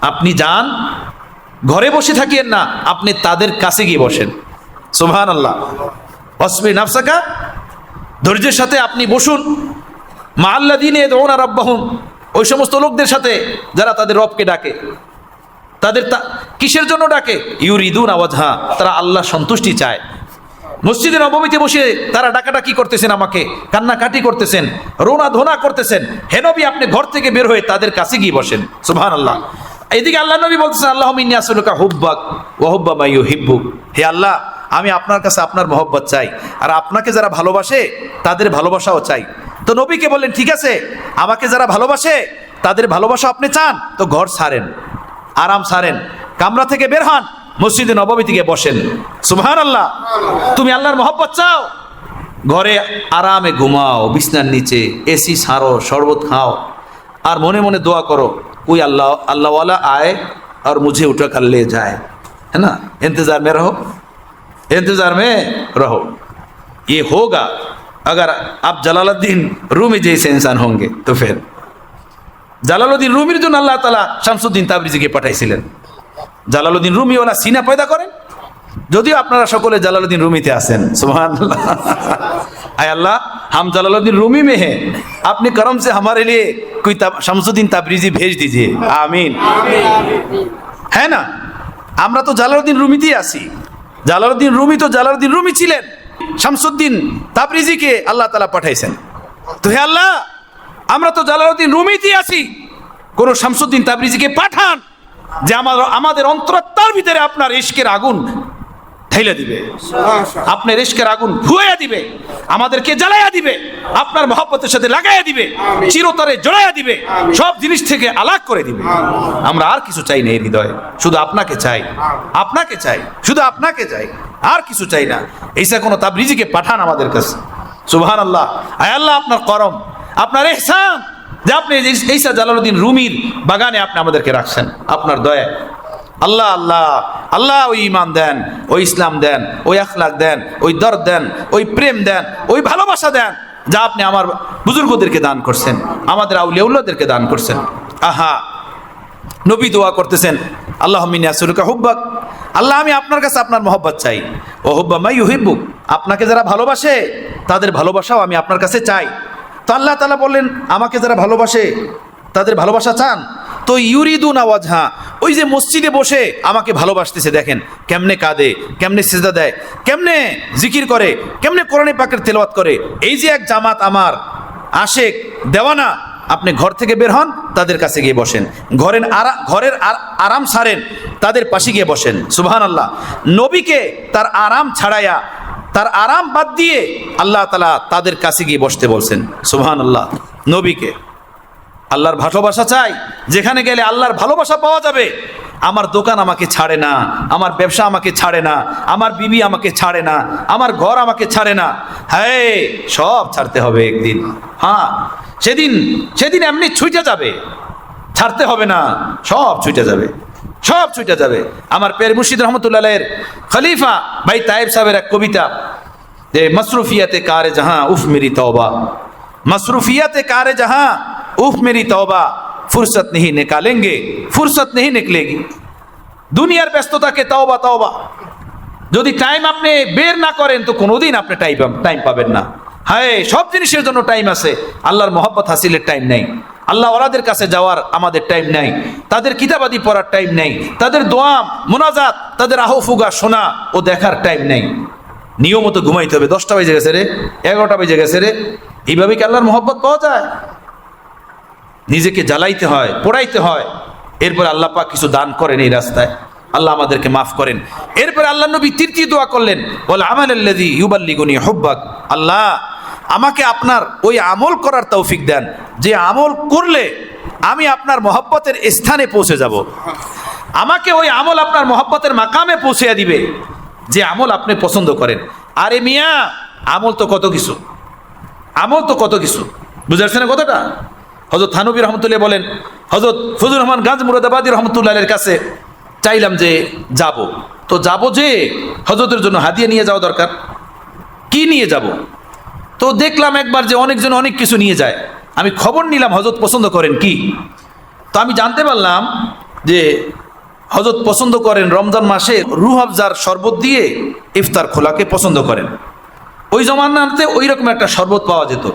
আপনি যান, ঘরে বসে থাকিয়েন না, আপনি তাদের কাছে গিয়ে বসেন। সুবহানাল্লাহ। ওয়াসবির নাফসাকা, ধৈর্যের সাথে আপনি বসুন, মাআল্লাযীনা ইয়াদউনা রাব্বাহুম, ওই সমস্ত লোকদের সাথে যারা তাদের রবকে ডাকে। তাদের কিসের জন্য ডাকে? ইউরিদুনা ওয়াজহা, তারা আল্লাহ সন্তুষ্টি চায়। মসজিদে নববীতে বসে তারা ডাকাডাকি করতেছেন, আমাকে কান্নাকাটি করতেছেন, রোনা ধোনা করতেছেন। হে নবী, আপনি ঘর থেকে বের হয়ে তাদের কাছে গিয়ে বসেন। সুবহানাল্লাহ। এইদিকে আল্লাহ নবী বলতেছেন, আল্লাহুম্মা ইন্নী আসআলুকা হুব্বাক ওয়া হুব্বা মান ইউহিব্বুক। হে আল্লাহ, আমি আপনার কাছে আপনার মহব্বত চাই, আর আপনাকে যারা ভালোবাসে তাদের ভালোবাসাও চাই। তো নবীকে বললেন, ঠিক আছে, আমাকে যারা ভালোবাসে তাদের ভালোবাসা আপনি চান, তো ঘর ছাড়েন, আরাম ছাড়েন, কামরা থেকে বের হন, মসজিদে নববী থেকে বসেন। সুবহানাল্লাহ। তুমি আল্লাহর মহব্বত চাও, ঘরে আরামে ঘুমাও, বিছনার নিচে এসি ছাড়ো, শরবত খাও, আর মনে মনে দোয়া করো, कोई अल्लाह वाला आए और मुझे उठा कर ले जाए, है ना। इंतज़ार में रहो, इंतज़ार में रहो। ये होगा अगर आप जलालुद्दीन रूमी जैसे इंसान होंगे। तो फिर জালালউদ্দিন রুমির জন্য আল্লাহ তাআলা শামসুদ্দিন তাবরিজিকে পাঠাইছিলেন। জালালউদ্দিন রুমি ওলা সিনা পয়দা করেন। যদিও আপনারা সকলে জালালউদ্দিন রুমিতে আছেন, সুবহানাল্লাহ। आय अल्लाह, हम जलालुद्दीन रूमी में हैं, अपने करम से हमारे लिए कोई शमसुद्दीन ताबरीजी भेज दीजिए, आमीन। है ना, আমরা তো জালালউদ্দিন রুমিতেই আছি। জালালউদ্দিন রুমি তো জালালউদ্দিন রুমি ছিলেন, শামসুদ্দিন তাবরিজিকে আল্লাহ তাআলা পাঠাইছেন। তো হে আল্লাহ, আমরা তো জালালউদ্দিন রুমিতেই আছি, কোন শামসুদ্দিন তাবরিজিকে পাঠান, যে আমাদের অন্তরাত্মার ভিতরে আপনার ইশকের আগুন ঢেলে দিবে, আপনার ইশকের আগুন ফুয়াইয়া দিবে, আমাদেরকে জ্বালাইয়া দিবে, আপনার মহব্বতের সাথে লাগাইয়া দিবে, চিরতরে জড়াইয়া দিবে, সব জিনিস থেকে আলাগ করে দিবে। আমরা আর কিছু চাই না এই হৃদয়ে, শুধু আপনাকে চাই, আপনাকে চাই, শুধু আপনাকে চাই, আর কিছু চাই না। এইসা কোনো তাবরিজিকে পাঠান আমাদের কাছে। সুবহানাল্লাহ। আয় আল্লাহ, আপনার করম, আপনার ইহসান, যে আপনি এইসা জালালউদ্দিন রুমির বাগানে আপনি আমাদেরকে রাখছেন, আপনার দয়া। আল্লাহ আল্লাহ আল্লাহ, ওই ঈমান দেন, ওই ইসলাম দেন, ওই আখলাক দেন, ওই দরদ দেন, ওই প্রেম দেন, ওই ভালোবাসা দেন, যা আপনি আমার বুজুর্গদেরকে দান করছেন, আমাদের আউলিয়াউল্লাহদেরকে দান করছেন। আহা, নবী দোয়া করতেছেন, আল্লাহুম্মা ইন্নী আসআলুকা হুব্বাক, আল্লাহ আমি আপনার কাছে আপনার মহব্বত চাই, ও হুব্বা মান ইউহিব্বুক, আপনাকে যারা ভালোবাসে তাদের ভালোবাসাও আমি আপনার কাছে চাই। তো আল্লাহ তাআলা বললেন, আমাকে যারা ভালোবাসে তাদের ভালোবাসা চান, তো ইউরিদুনা ওয়াজহা, ওই যে মসজিদে বসে আমাকে ভালোবাসতেছে, দেখেন কেমনে কাঁদে, কেমনে সিজদা দেয়, কেমনে জিকির করে, কেমনে কোরআনে পাকের তেলাওয়াত করে। এই যে এক জামাত আমার আশেক দেওয়ানা, আপনি ঘর থেকে বের হন, তাদের কাছে গিয়ে বসেন, ঘরের আরাম ছাড়েন, তাদের পাশে গিয়ে বসেন। সুবহানাল্লাহ। নবীকে তার আরাম ছাড়াইয়া, তার আরাম বাদ দিয়ে আল্লাহ তাআলা তাদের কাছে গিয়ে বসতে বলছেন। সুবহানাল্লাহ। নবীকে আল্লাহর ভালোবাসা চাই, যেখানে গেলে আল্লাহর ভালোবাসা পাওয়া যাবে। আমার দোকান আমাকে ছাড়ে না, আমার ব্যবসা আমাকে ছাড়ে না, আমার বিবি আমাকে ছাড়ে না, আমার ঘর আমাকে ছাড়ে না। হ্যাঁ, সব ছাড়তে হবে একদিন। হ্যাঁ, সেদিন এমনি ছুটে যাবে, ছাড়তে হবে না, সব ছুটে যাবে, সব ছুটে যাবে। আমার পীর মুর্শিদ রহমতুল্লাহ আলাইহির খলিফা ভাই তায়েব সাহেবের এক কবিতা, যে মসরুফিয়াতে কারে জাহাঁ উফ মেরি তওবা, मसरूफियत कार जहां उफ मेरी तौबा, फुर्सत नहीं निकालेंगे फुर्सत नहीं निकलेगी। দুনিয়ার ব্যস্ততাকে তওবা তওবা, যদি টাইম আপনি বের না করেন তো কোনোদিন আপনি টাইম পাবেন না। হ্যাঁ, সব জিনিসের জন্য টাইম আছে, আল্লাহর মহব্বত হাসিলের টাইম নেই, আল্লাহ ওয়ালাদের কাছে যাওয়ার আমাদের টাইম নেই, তাদের কিতাবাদি পড়ার টাইম নেই, তাদের দোয়া মোনাজাত, তাদের আহফুগা শোনা ও দেখার টাইম নেই। নিয়মত ঘুমাইতে হবে, 10টা বেজে গেছে রে, 11টা বেজে গেছে রে, এইভাবে কি আল্লাহর মহব্বত পাওয়া যায়? নিজেকে জ্বালাইতে হয়, পোড়াইতে হয়, এরপরে আল্লাহ পাক কিছু দান করেন এই রাস্তায়। আল্লাহ আমাদেরকে মাফ করেন। এরপরে আল্লাহ নবী তৃতীয় দোয়া করলেন, ওয়াল আমালাল্লাযী ইউবাল্লিগুনি হুব্বাক, আল্লাহ আমাকে আপনার ওই আমল করার তৌফিক দেন যে আমল করলে আমি আপনার মহব্বতের স্থানে পৌঁছে যাব। আমাকে ওই আমল আপনার মহব্বতের মাকামে পৌঁছে দিবে যে আমল আপনি পছন্দ করেন। আরে মিয়া, আমল তো কত কিছু, আমল তো কত কিছু, বুঝতে পারছেন না কতটা? হযরত থানবী রহমতুল্লাহ বলেন, হযরত ফজলুর রহমান গাঞ্জ মুরাদাবাদী রহমতুল্লাহের কাছে চাইলাম যে যাব, তো যাব যে হযরতের জন্য হাদিয়া নিয়ে যাওয়া দরকার, কি নিয়ে যাব? তো দেখলাম একবার যে অনেকজন অনেক কিছু নিয়ে যায়। আমি খবর নিলাম হযরত পছন্দ করেন কি। তো আমি জানতে পারলাম যে হযরত পছন্দ করেন রমজান মাসে রুহ আফজার শরবত দিয়ে ইফতার খোলাকে পছন্দ করেন। ওই জমানাতে ওই রকম একটা শরবত পাওয়া যেত,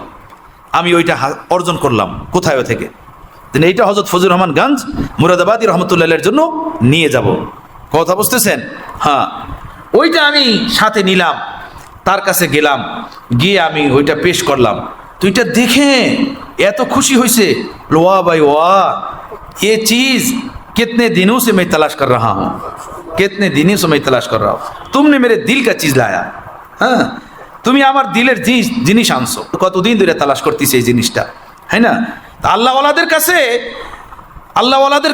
আমি ওইটা অর্জন করলাম। কোথায় থেকে? এইটা হযরত ফজলুর রহমান গাঞ্জ মুরাদাবাদী রহমতুল্লাহের জন্য নিয়ে যাব। কথা বুঝতেছেন? হ্যাঁ, ওইটা আমি সাথে নিলাম, তার কাছে গেলাম, গিয়ে আমি ওইটা পেশ করলাম। তো এটা দেখে এত খুশি হয়েছে, ওয়া ভাই ওয়া, ये चीज़ कितने दिनों से मैं तलाश कर रहा हूँ, कितने दिनों से मैं तलाश कर रहा हूँ, तुमने मेरे दिल का चीज़ लाया। হ্যাঁ, তুমি আমার দিলের জিনিস আনছো, কতদিন ধরে তালাশ করতেছি এই জিনিসটা, হ্যাঁ না? আল্লাহওয়ালাদের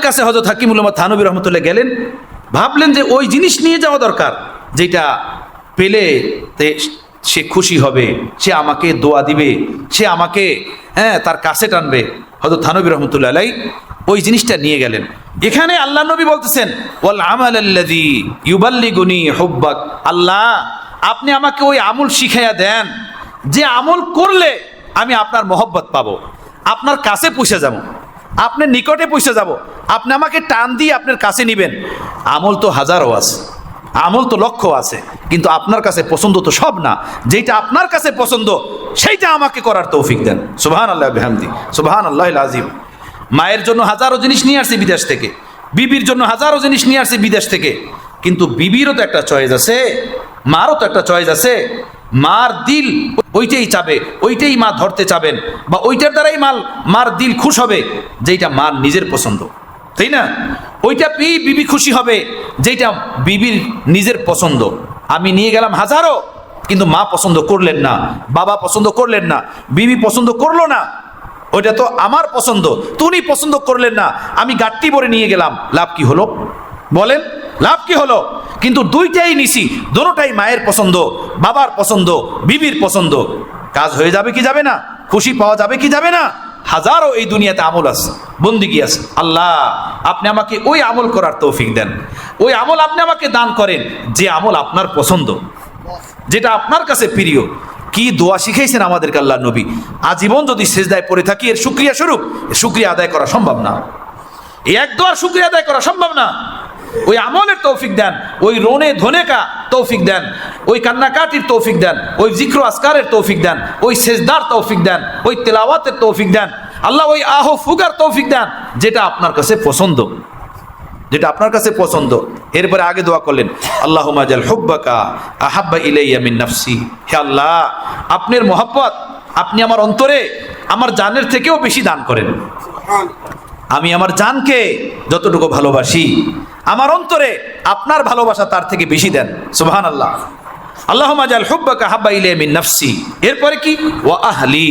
কাছে হযরত হাকিমুল উম্মাহ থানবী রহমতুল্লাহ গেলেন, ভাবলেন যে ওই জিনিস নিয়ে যাওয়া দরকার যেটা পেলে সে খুশি হবে, সে আমাকে দোয়া দিবে, সে আমাকে তার কাছে টানবে। হযরত থানবী রহমতুল্লাহ আলাইহি ওই জিনিসটা নিয়ে গেলেন। এখানে আল্লাহ নবী বলতেছেন, ওয়াল আমালাল্লাযী ইউবাল্লিগুনি হুব্বাক, আল্লাহ আপনি আমাকে ওই আমল শিখাইয়া দেন যে আমল করলে আমি আপনার মহব্বত পাবো, আপনার কাছে পৌঁছে যাব, আপনার নিকটে পৌঁছে যাব, আপনি আমাকে টান দিয়ে আপনার কাছে নিবেন। আমল তো হাজারো আছে, আমল তো লক্ষ আছে, কিন্তু আপনার কাছে পছন্দ তো সব না। যেটা আপনার কাছে পছন্দ সেইটা আমাকে করার তৌফিক দেন। সুবহানাল্লাহ বিহামদি, সুবহানাল্লাহিল আযীম। মায়ের জন্য হাজারো জিনিস নিয়ে আসছে বিদেশ থেকে, বিবির জন্য হাজারো জিনিস নিয়ে আসছে বিদেশ থেকে, কিন্তু বিবিরও তো একটা চয়েস আছে, মারও তো একটা চয়েস আছে। মার দিল ওইটাই চাবে, ওইটাই মা ধরতে চাবেন, বা ওইটার দ্বারাই মার দিল খুশ হবে যেটা মার নিজের পছন্দ, তাই না? ওইটা পেয়ে বিবি খুশি হবে যেটা বিবির নিজের পছন্দ। আমি নিয়ে গেলাম হাজারো, কিন্তু মা পছন্দ করলেন না, বাবা পছন্দ করলেন না, বিবি পছন্দ করলো না, ওইটা তো আমার পছন্দ, তুমি পছন্দ করলেন না, আমি গাট্টি ভরে নিয়ে গেলাম, লাভ কি হলো বলেন? লাভ কি হলো? কিন্তু দুইটাই নিছি, দোনোটাই মায়ের পছন্দ, বাবার পছন্দ, বিবির পছন্দ। কাজ হয়ে যাবে কি যাবে না? খুশি পাওয়া যাবে কি যাবে না? হাজারো এই দুনিয়াতে আমল আছে, বন্দিগি আছে। আল্লাহ আপনি আমাকে ওই আমল করার তৌফিক দেন, ওই আমল আপনি আমাকে দান করেন যে আমল আপনার পছন্দ, যেটা আপনার কাছে প্রিয়। কি দোয়া শিখাইছেন আমাদেরকে আল্লাহ নবী। আজীবন যদি সিজদায় পড়ে থাকি এর শুকরিয়া স্বরূপ, শুকরিয়া আদায় করা সম্ভব না, এই এক দোয়ার শুকরিয়া আদায় করা সম্ভব না। ওই আমলের তৌফিক দেন, ওই রোনে ধনেকা তৌফিক দেন, ওই কান্নাকাটির তৌফিক দেন, ওই জিক্র আসকারের তৌফিক দেন, ওই সেজদার তৌফিক দেন, ওই তেলাওয়াতের তৌফিক দেন। আল্লাহ ওই আহ ফুগার তৌফিক দেন যেটা আপনার কাছে পছন্দ, যেটা আপনার কাছে পছন্দ। এরপরে আগে দোয়া করলেন, আল্লাহুম্মা জাল হুব্বাকা আহাব্বা ইলাইয়া মিন নাফসি, হে আল্লাহ আপনার মহব্বত আপনি আমার অন্তরে আমার জানের থেকেও বেশি দান করেন। আমি আমার জানকে যতটুকু ভালোবাসি, আমার অন্তরে আপনার ভালোবাসা তার থেকে বেশি দেন। সুবহানাল্লাহ। আল্লাহুম্মা জাল হুব্বাকা হাব্বা ইলাইয়া মিন নাফসি। এরপরে কি? ওয়া আহলি,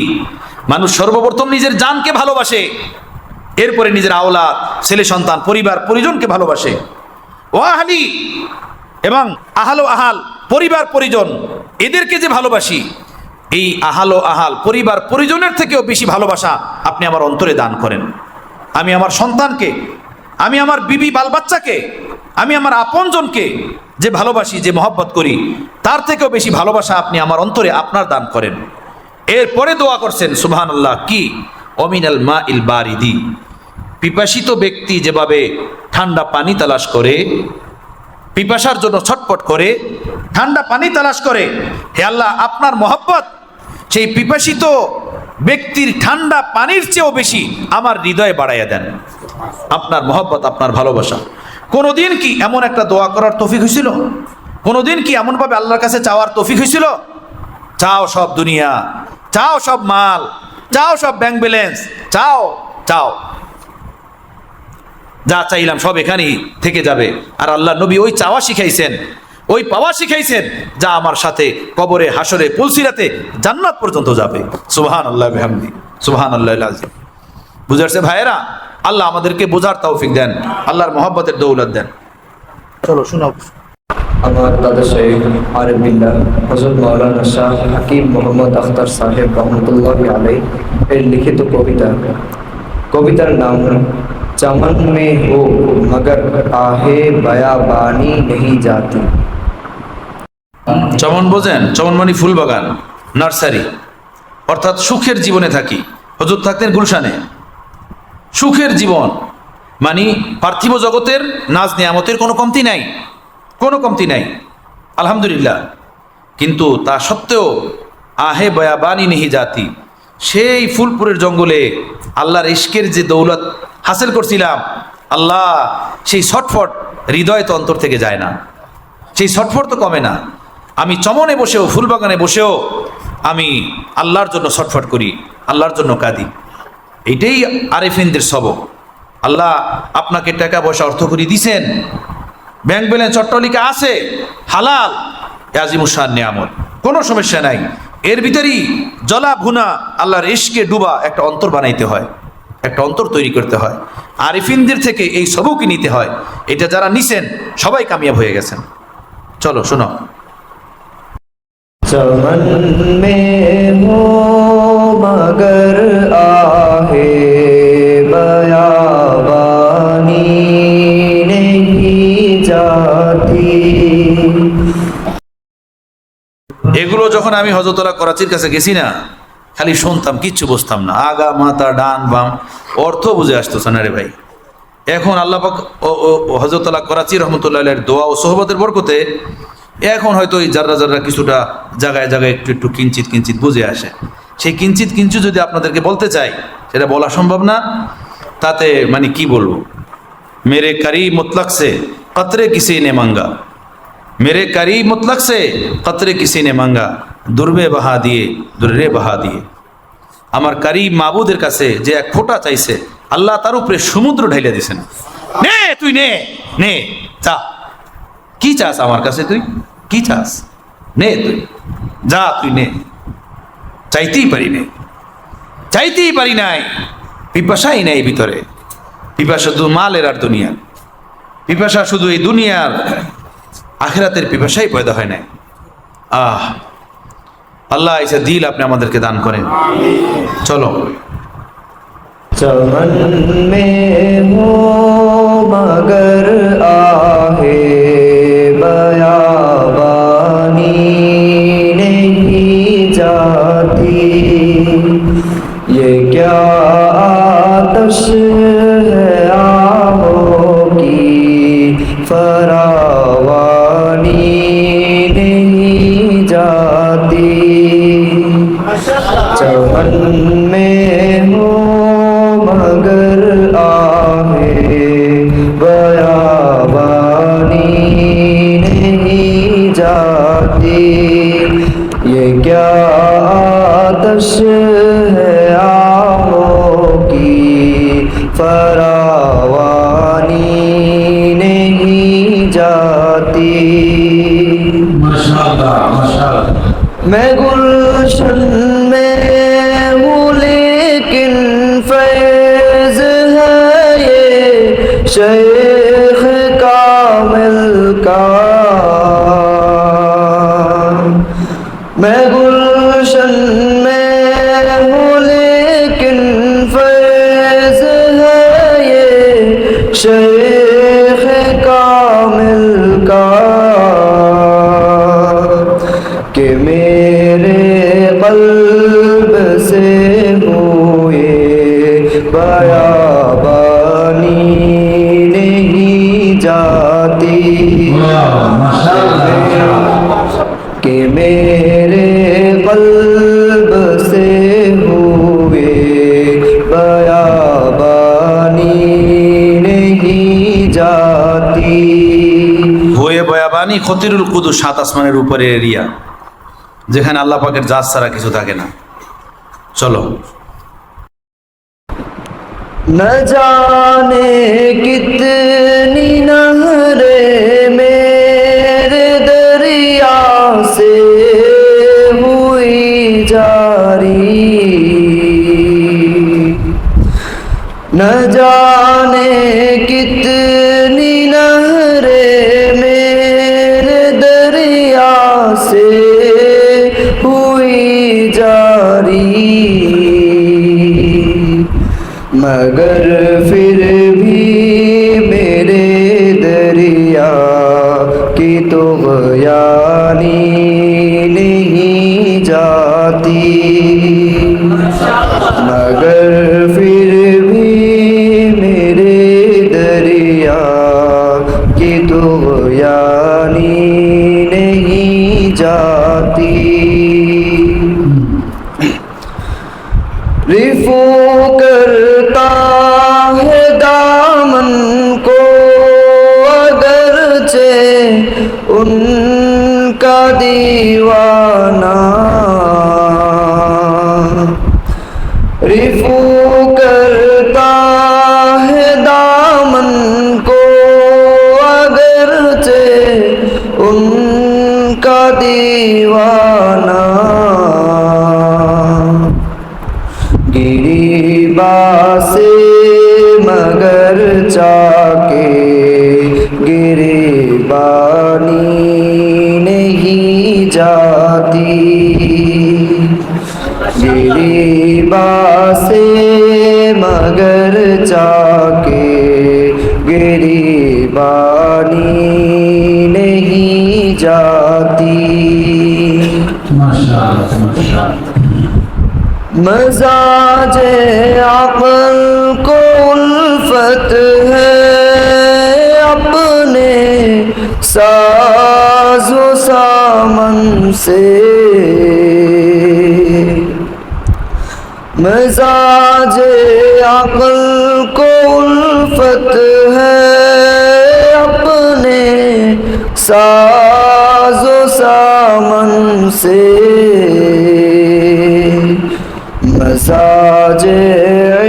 মানুষ সর্বপ্রথম নিজের জানকে ভালোবাসে, এরপরে নিজের আওলাদ, ছেলে সন্তান, পরিবার পরিজনকে ভালোবাসে। ওয়া আহলি, এবং আহাল আহাল, পরিবার পরিজন, এদেরকে যে ভালোবাসি, এই আহাল আহাল পরিবার পরিজনের থেকেও বেশি ভালোবাসা আপনি আমার অন্তরে দান করেন। আমি আমার সন্তানকে, আমি আমার বিবি বাল বাচ্চাকে, আমি আমার আপনজনকে যে ভালোবাসি, যে মহব্বত করি, তার থেকেও বেশি ভালোবাসা আপনি আমার অন্তরে আপনার দান করেন। এরপরে দোয়া করছেন সুবহানাল্লাহ, কি? অমিনাল মা ইল বারিদি, পিপাসিত ব্যক্তি যেভাবে ঠান্ডা পানি তালাশ করে, পিপাসার জন্য ছটপট করে, ঠান্ডা পানি তালাশ করে, হে আল্লাহ আপনার মহব্বত সেই পিপাসিত ব্যক্তির ঠান্ডা পানির চেয়েও বেশি আমার হৃদয়ে বাড়াইয়া দেন। আপনার মহব্বত, আপনার ভালোবাসা। কোনোদিন কি এমন একটা দোয়া করার তৌফিক হয়েছিল? কোনোদিন কি এমনভাবে আল্লাহর কাছে চাওয়ার তৌফিক হয়েছিল? চাও সব দুনিয়া, চাও সব মাল, চাও সব ব্যাংক ব্যালেন্স, চাও চাও, যা চাইলাম সব এখানেই থেকে যাবে। আর আল্লাহ নবী ওই চাওয়া শিখাইছেন, ওই পাওয়া শিখাইছেন যা আমার সাথে কবরে, হাসরে, পুলসিরাতে, জান্নাত পর্যন্ত যাবে। সুবহানাল্লাহ বিহামদি, সুবহানাল্লাহিল আযীম। বুঝাচ্ছে ভাইয়েরা, আল্লাহ আমাদেরকে বোঝার তৌফিক দেন, আল্লাহর মহব্বতের দৌলত দেন। চলো শোনাও। আমার দাদা শাইখ আরিফ বিল্লাহ হযরত মাওলানা শাহ হাকিম মোহাম্মদ আখতার সাহেব রহমতুল্লাহ আলাইহি এর লিখিত কবিতা। কবিতার নাম চমন মে হো মগর আহে বয়াবানি नहीं जाती। চমন বোঝেন? চমন মানে ফুল বাগান, নার্সারি, অর্থাৎ সুখের জীবনে থাকি। হুজুর থাকতেন গুলশানে। সুখের জীবন মানে পার্থিব জগতের নাজ নিয়ামতের কোনো কমতি নাই, কোনো কমতি নাই, আলহামদুলিল্লাহ। কিন্তু তা সত্ত্বেও আহে বয়াবানি নেহি জাতি, সেই ফুলপুরের জঙ্গলে আল্লাহর ইশকের যে দৌলত হাসিল করছিলাম, আল্লাহ সেই ছটফট হৃদয় তো অন্তর থেকে যায় না, সেই ছটফট তো কমে না। আমি চমনে বসেও, ফুলবাগানে বসেও আমি আল্লাহর জন্য ছটফট করি, আল্লাহর জন্য কাঁদি। এইটাই আরেফিনদের সবক। আল্লাহ আপনাকে টাকা পয়সা অর্থ করে দিছেন, ব্যাংক ব্যালেন্স চট্টলিকা আছে, হালাল, আজিমুসান নিয়ামত, কোনো সমস্যা নাই। এর ভিতরেই জলা ভুনা আল্লাহর ইশকে ডুবা একটা অন্তর বানাইতে হয়, একটা অন্তর তৈরি করতে হয়। আরিফিনদের থেকে এই সবকই নিতে হয়। এটা যারা নিছেন সবাই কামিয়াব হয়ে গেছেন। চলো শোনো। चमन में हो मगर आहे बयाबानी नहीं जाती। এগুলো যখন আমি হযরতুল্লাহ করাচির কাছে গেছি না, খালি শুনতাম, কিচ্ছু বুঝতাম না। আগা মাথা ডান বাম অর্থ বুঝে আসতো না রে ভাই। এখন আল্লাহ পাক হযরতুল্লাহ করাচি রহমতুল্লাহ আলাইহির দোয়া ও সোহবতের বরকতে এখন হয়তো ওই জাররা জাররা কিছুটা জায়গায় জায়গায় একটু একটু কিঞ্চিত কিঞ্চিত বুঝে আসে। সেই কিঞ্চিত কিঞ্চিত যদি আপনাদেরকে বলতে চাই, সেটা বলা সম্ভব না। তাতে মানে কি বলবো, মেরে করিব মুতলক সে কতরে কিসি নে মাঙ্গা, মেরে করিব মুতলক সে কতরে কিসি নে মাঙ্গা, দুর্বে বাহা দিয়ে দুর্রে বাহা দিয়ে। আমার করিব মাবুদের কাছে যে এক ফোঁটা চাইছে, আল্লাহ তার উপরে সমুদ্র ঢাইলে দিছেন। নে তুই নে, নে যা, কি চাস আমার কাছে, তুই কি চাস, নে তুই যা, তুই নে। চাইতেই পারি নাই, চাইতেই পারি নাই, পিপাসাই নাই ভিতরে। পিপাসা শুধু মালের আর দুনিয়ার পিপাসা, শুধু এই দুনিয়ার, আখিরাতের পিপাসাই পয়দা হয় নাই। আল্লাহ এসে দিল আপনি আমাদেরকে দান করেন। চলো। चमन में हो मगर आहे बयाबानी नहीं जाती। ये क्या आतश है आहों की फरावानी नहीं जाती। चमन में हो मगर आहे बयाबानी नहीं जाती। ये क्या आतश है आहों की फरावानी नहीं जाती। मैं गुलशन में हूँ लेकिन फैज़ है ये शेख कामिल का। मैं गुलशन में हूँ लेकिन फैज़ है ये शेख कामिल का। कि मेरे क़ल्ब से हुए बयाबानी नहीं जाती। कि मेरे क़ल्ब से हुए बयाबानी नहीं जाती। हुए बयाबानी সামানি খতিরুল কুদুস, 7 আসমানের উপরে এরিয়া, যেখানে আল্লাহ পাকের জাত ছাড়া কিছু থাকে না। চলো। न जाने कितनी नहरें मेरे दरिया से हुई जारी, न जाने कितनी नहरें मेरे दरिया से हुई जारी, मगर फिर भी मेरे दरिया की तो बयानी नहीं जाती, मगर फिर भी मेरे दरिया की तो बयानी नहीं जाती। रिफू करता है दामन को अगरचे उनका दीवाना, रिफू करता है दामन को अगरचे उनका दीवाना, गिरीबा से मगर चाके गिरीबानी नहीं जाती, गिरीबा से मगर चाके गिरीबानी नहीं जाती। मजाजे अक़ल को उल्फत है अपने साज़ो सामन से, मजाजे अक़ल को उल्फत है अपने साज़ो सामन से, मसाजे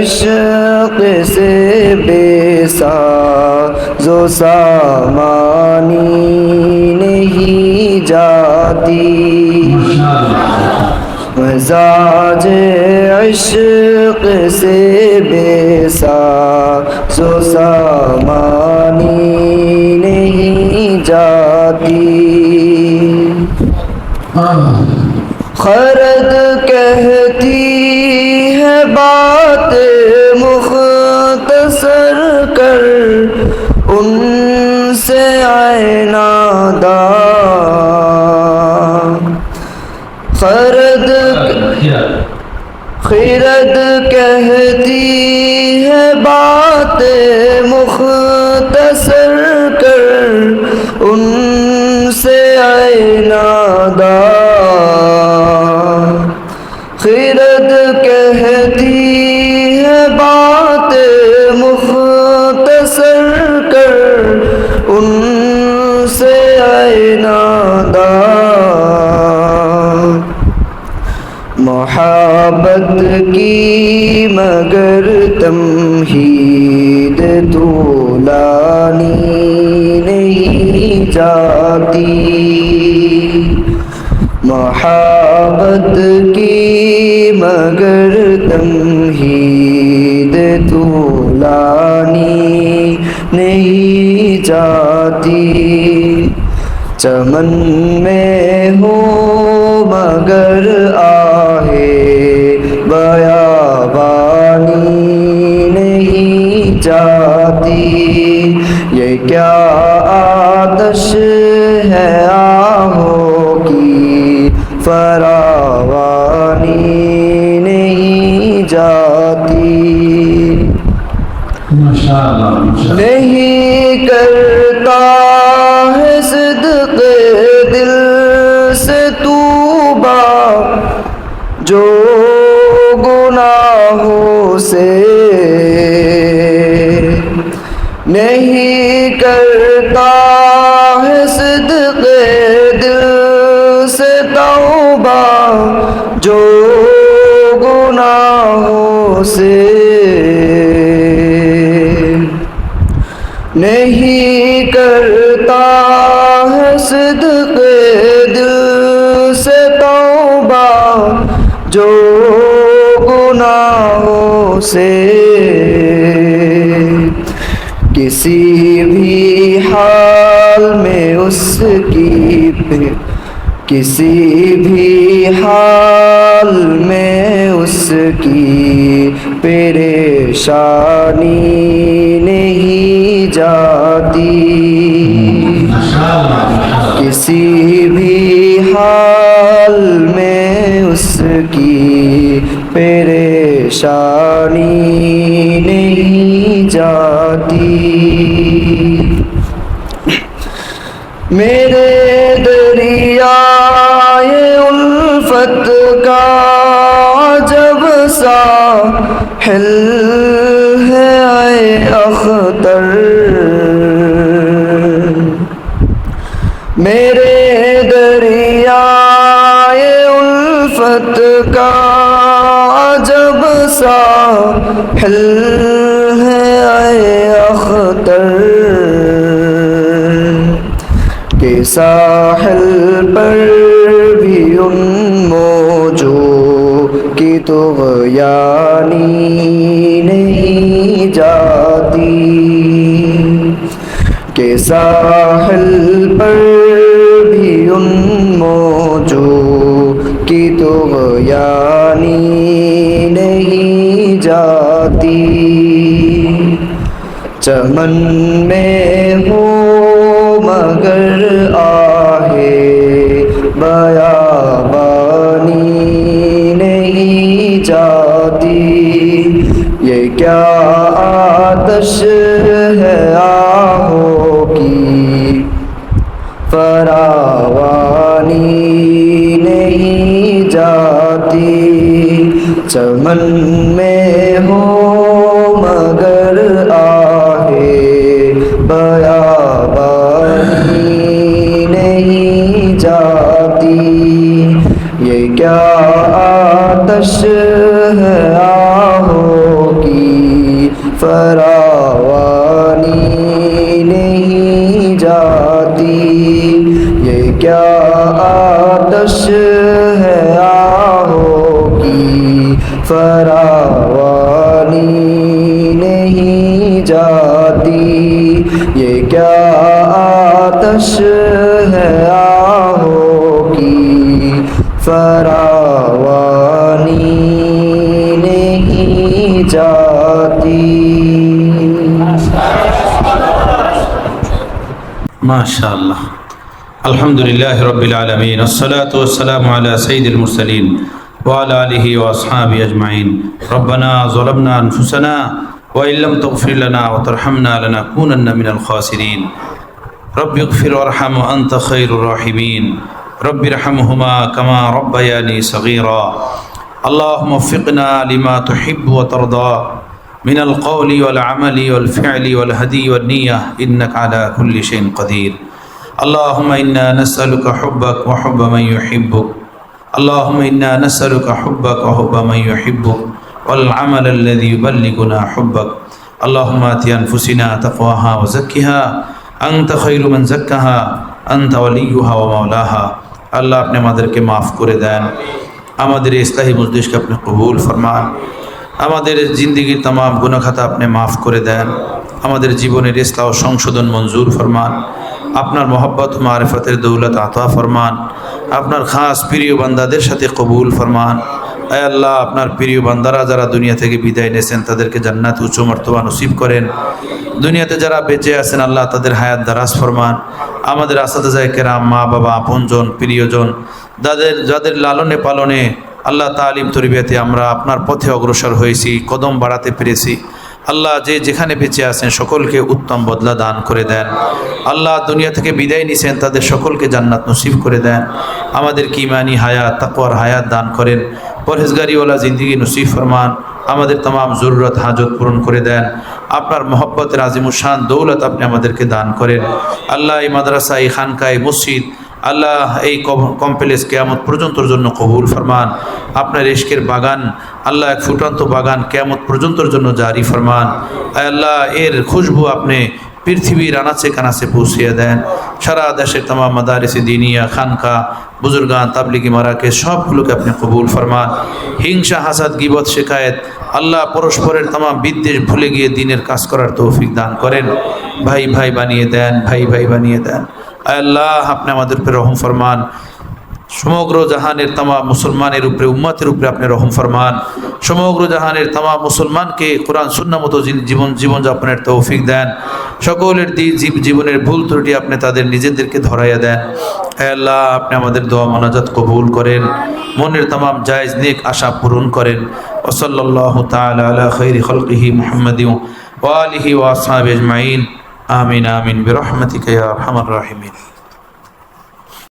इश्क़ से बेसाज़ो सामानी नहीं जाती, मसाजे इश्क़ से बेसाज़ो सामानी नहीं जाती। खरद कहती है बात मुख्तसर कर उनसे आयनादा, खिरद कहती है बात मुख्तसर कर उनसे आयनादा, खिरद कहती है बात मुख्तसर कर उनसे आयनादा, मोहब्बत की मगर तमहीद तूलानी नहीं जाती, मोहब्बत की मगर तमहीद तूलानी नहीं जाती, चमन में हो मगर आहे बयाबानी नहीं जाती, ये क्या आतश है आहों की फरावानी नहीं जाती, नहीं करता है सिद्क़ दिल से तूबा जो गुनाहों से, नहीं करता है सिद्क़ کرتا ہے صدق دل سے توبہ جو گناہوں سے کسی بھی حال میں اس کی کسی بھی حال میں اس کی پریشانی نہیں جاتی کسی بھی حال میں اس کی پریشانی نہیں جاتی میرے دریائے الفت کا عجب ساحل ہے اے اختر میرے دریائے الفت کا عجب ساحل ہے اے اختر کہ ساحل پر بھی ان موجوں کی طغیانی نہیں جاتی کہ ساحل پر بھی ان موجوں کی طغیانی نہیں جاتی چمن میں ہو مگر آہے بیابانی نہیں جاتی یہ کیا آتش ہے آہوں کی فراوانی نہیں جاتی چمن میں ہو مگر آہے بیابانی نہیں جاتی یہ کیا آتش ہے آہوں کی فراوانی نہیں جاتی یہ کیا آتش ہے آہوں کی فراوانی نہیں جاتی یہ کیا آتش ہے آہوں کی فراوانی نہیں جاتی ماشاء اللہ الحمدللہ رب العالمین والصلاة والسلام على سید المرسلین وعلى آلہ واصحابہ اجمعین ربنا ظلمنا انفسنا وإن لم تغفر لنا وترحمنا لنكونن من الخاسرين رب اغفر وارحم وأنت خير الراحمين رب ارحمهما كما ربياني صغيرا اللهم وفقنا لما تحب وترضى من القول والعمل والفعل والهدي والنية إنك على كل شيء قدير اللهم إنا نسألك حبك وحب من يحبك اللهم إنا نسألك حبك وحب من يحبك والعمل الذي يبلغنا حبك اللهم آت أنفسنا تقواها وزكها أنت خير من زكاها أنت وليها ومولاها اللہ اپنے مادر کے معاف کرے دین আমাদের ইসলাহি মজলিসকে আপনি কবুল ফরমান আমাদের জিন্দেগির तमाम গুনাহ খাতা আপনি মাফ করে দেন আমাদের জীবনের ইসলাহ ও সংশোধন মঞ্জুর ফরমান আপনার মহব্বত ও মারিফতের দৌলত আতা ফরমান আপনার খাস প্রিয় বান্দাদের সাথে কবুল ফরমান আয় আল্লাহ আপনার প্রিয় বান্দারা যারা দুনিয়া থেকে বিদায় নিয়েছেন তাদেরকে জান্নাত উচ্চ মর্তবা নসিব করেন দুনিয়াতে যারা বেঁচে আছেন আল্লাহ তাদের হায়াত দারাজ ফরমান আমাদের আসাদায়ে কেরাম মা বাবা আপনজন প্রিয়জন যাদের লালনে পালনে আল্লাহ তালিম তরবিয়াতে আমরা আপনার পথে অগ্রসর হয়েছি কদম বাড়াতে পেরেছি আল্লাহ যেখানে বেঁচে আছেন সকলকে উত্তম বদলা দান করে দেন আল্লাহ দুনিয়া থেকে বিদায় নিছেন তাদের সকলকে জান্নাত নসিব করে দেন আমাদেরকে ঈমানি হায়াত তাকওয়ার হায়াত দান করেন পরহেজগারিওয়ালা জিন্দেগি নসিব ফরমান আমাদের तमाम জরুরত হাজত পূরণ করে দেন আপনার মহব্বতের আজিমুশান দৌলত আপনি আমাদেরকে দান করেন আল্লাহ এই মাদ্রাসা এই খানকা এই মসজিদ আল্লাহ এই কমপ্লেক্স কিয়ামত পর্যন্তর জন্য কবুল ফরমান আপনার ইশকের বাগান আল্লাহ এক ফুটন্ত বাগান কিয়ামত পর্যন্তর জন্য জারি ফরমান আয় আল্লাহ এর খুশবু আপনি পৃথিবীর আনাচে কানাচে পৌঁছিয়ে দেন। সারা দেশের तमाम মাদারিসে দিনিয়া, খানকা, বুজুর্গান, তাবলিগি মারাকে সবগুলোকে আপনি কবুল ফরমান। হিংসা, হাসাদ, গীবত, শিকায়েত আল্লাহ পরস্পরের तमाम বিদ্বেষ ভুলে গিয়ে দিনের কাজ করার তৌফিক দান করেন। ভাই ভাই বানিয়ে দেন, ভাই ভাই বানিয়ে দেন। আল্লাহ আপনি আমাদের উপরে রহম ফরমান। সমগ্র জাহানের तमाम মুসলমানের উপরে, উম্মতের উপরে আপনি রহম ফরমান। সমগ্র জাহানের तमाम মুসলমানকে কোরআন সুন্নাহ মতো জীবনযাপনের তৌফিক দেন। সকলের জীবনের ভুল ত্রুটি আপনি তাদের নিজেদেরকে ধরাইয়া দেন। হে আল্লাহ আপনি আমাদের দোয়া মোনাজাত কবুল করেন, মনের तमाम জায়েজ নেক আশা পূরণ করেন। ওয়া সাল্লাল্লাহু তাআলা আলা খাইরি খালকিহি মুহাম্মাদিন ওয়া আলিহি ওয়া আসহাবিহি আজমাইন। আমিন আমিন বিরহমাতিকা ইয়া আরহামার রাহিমিন।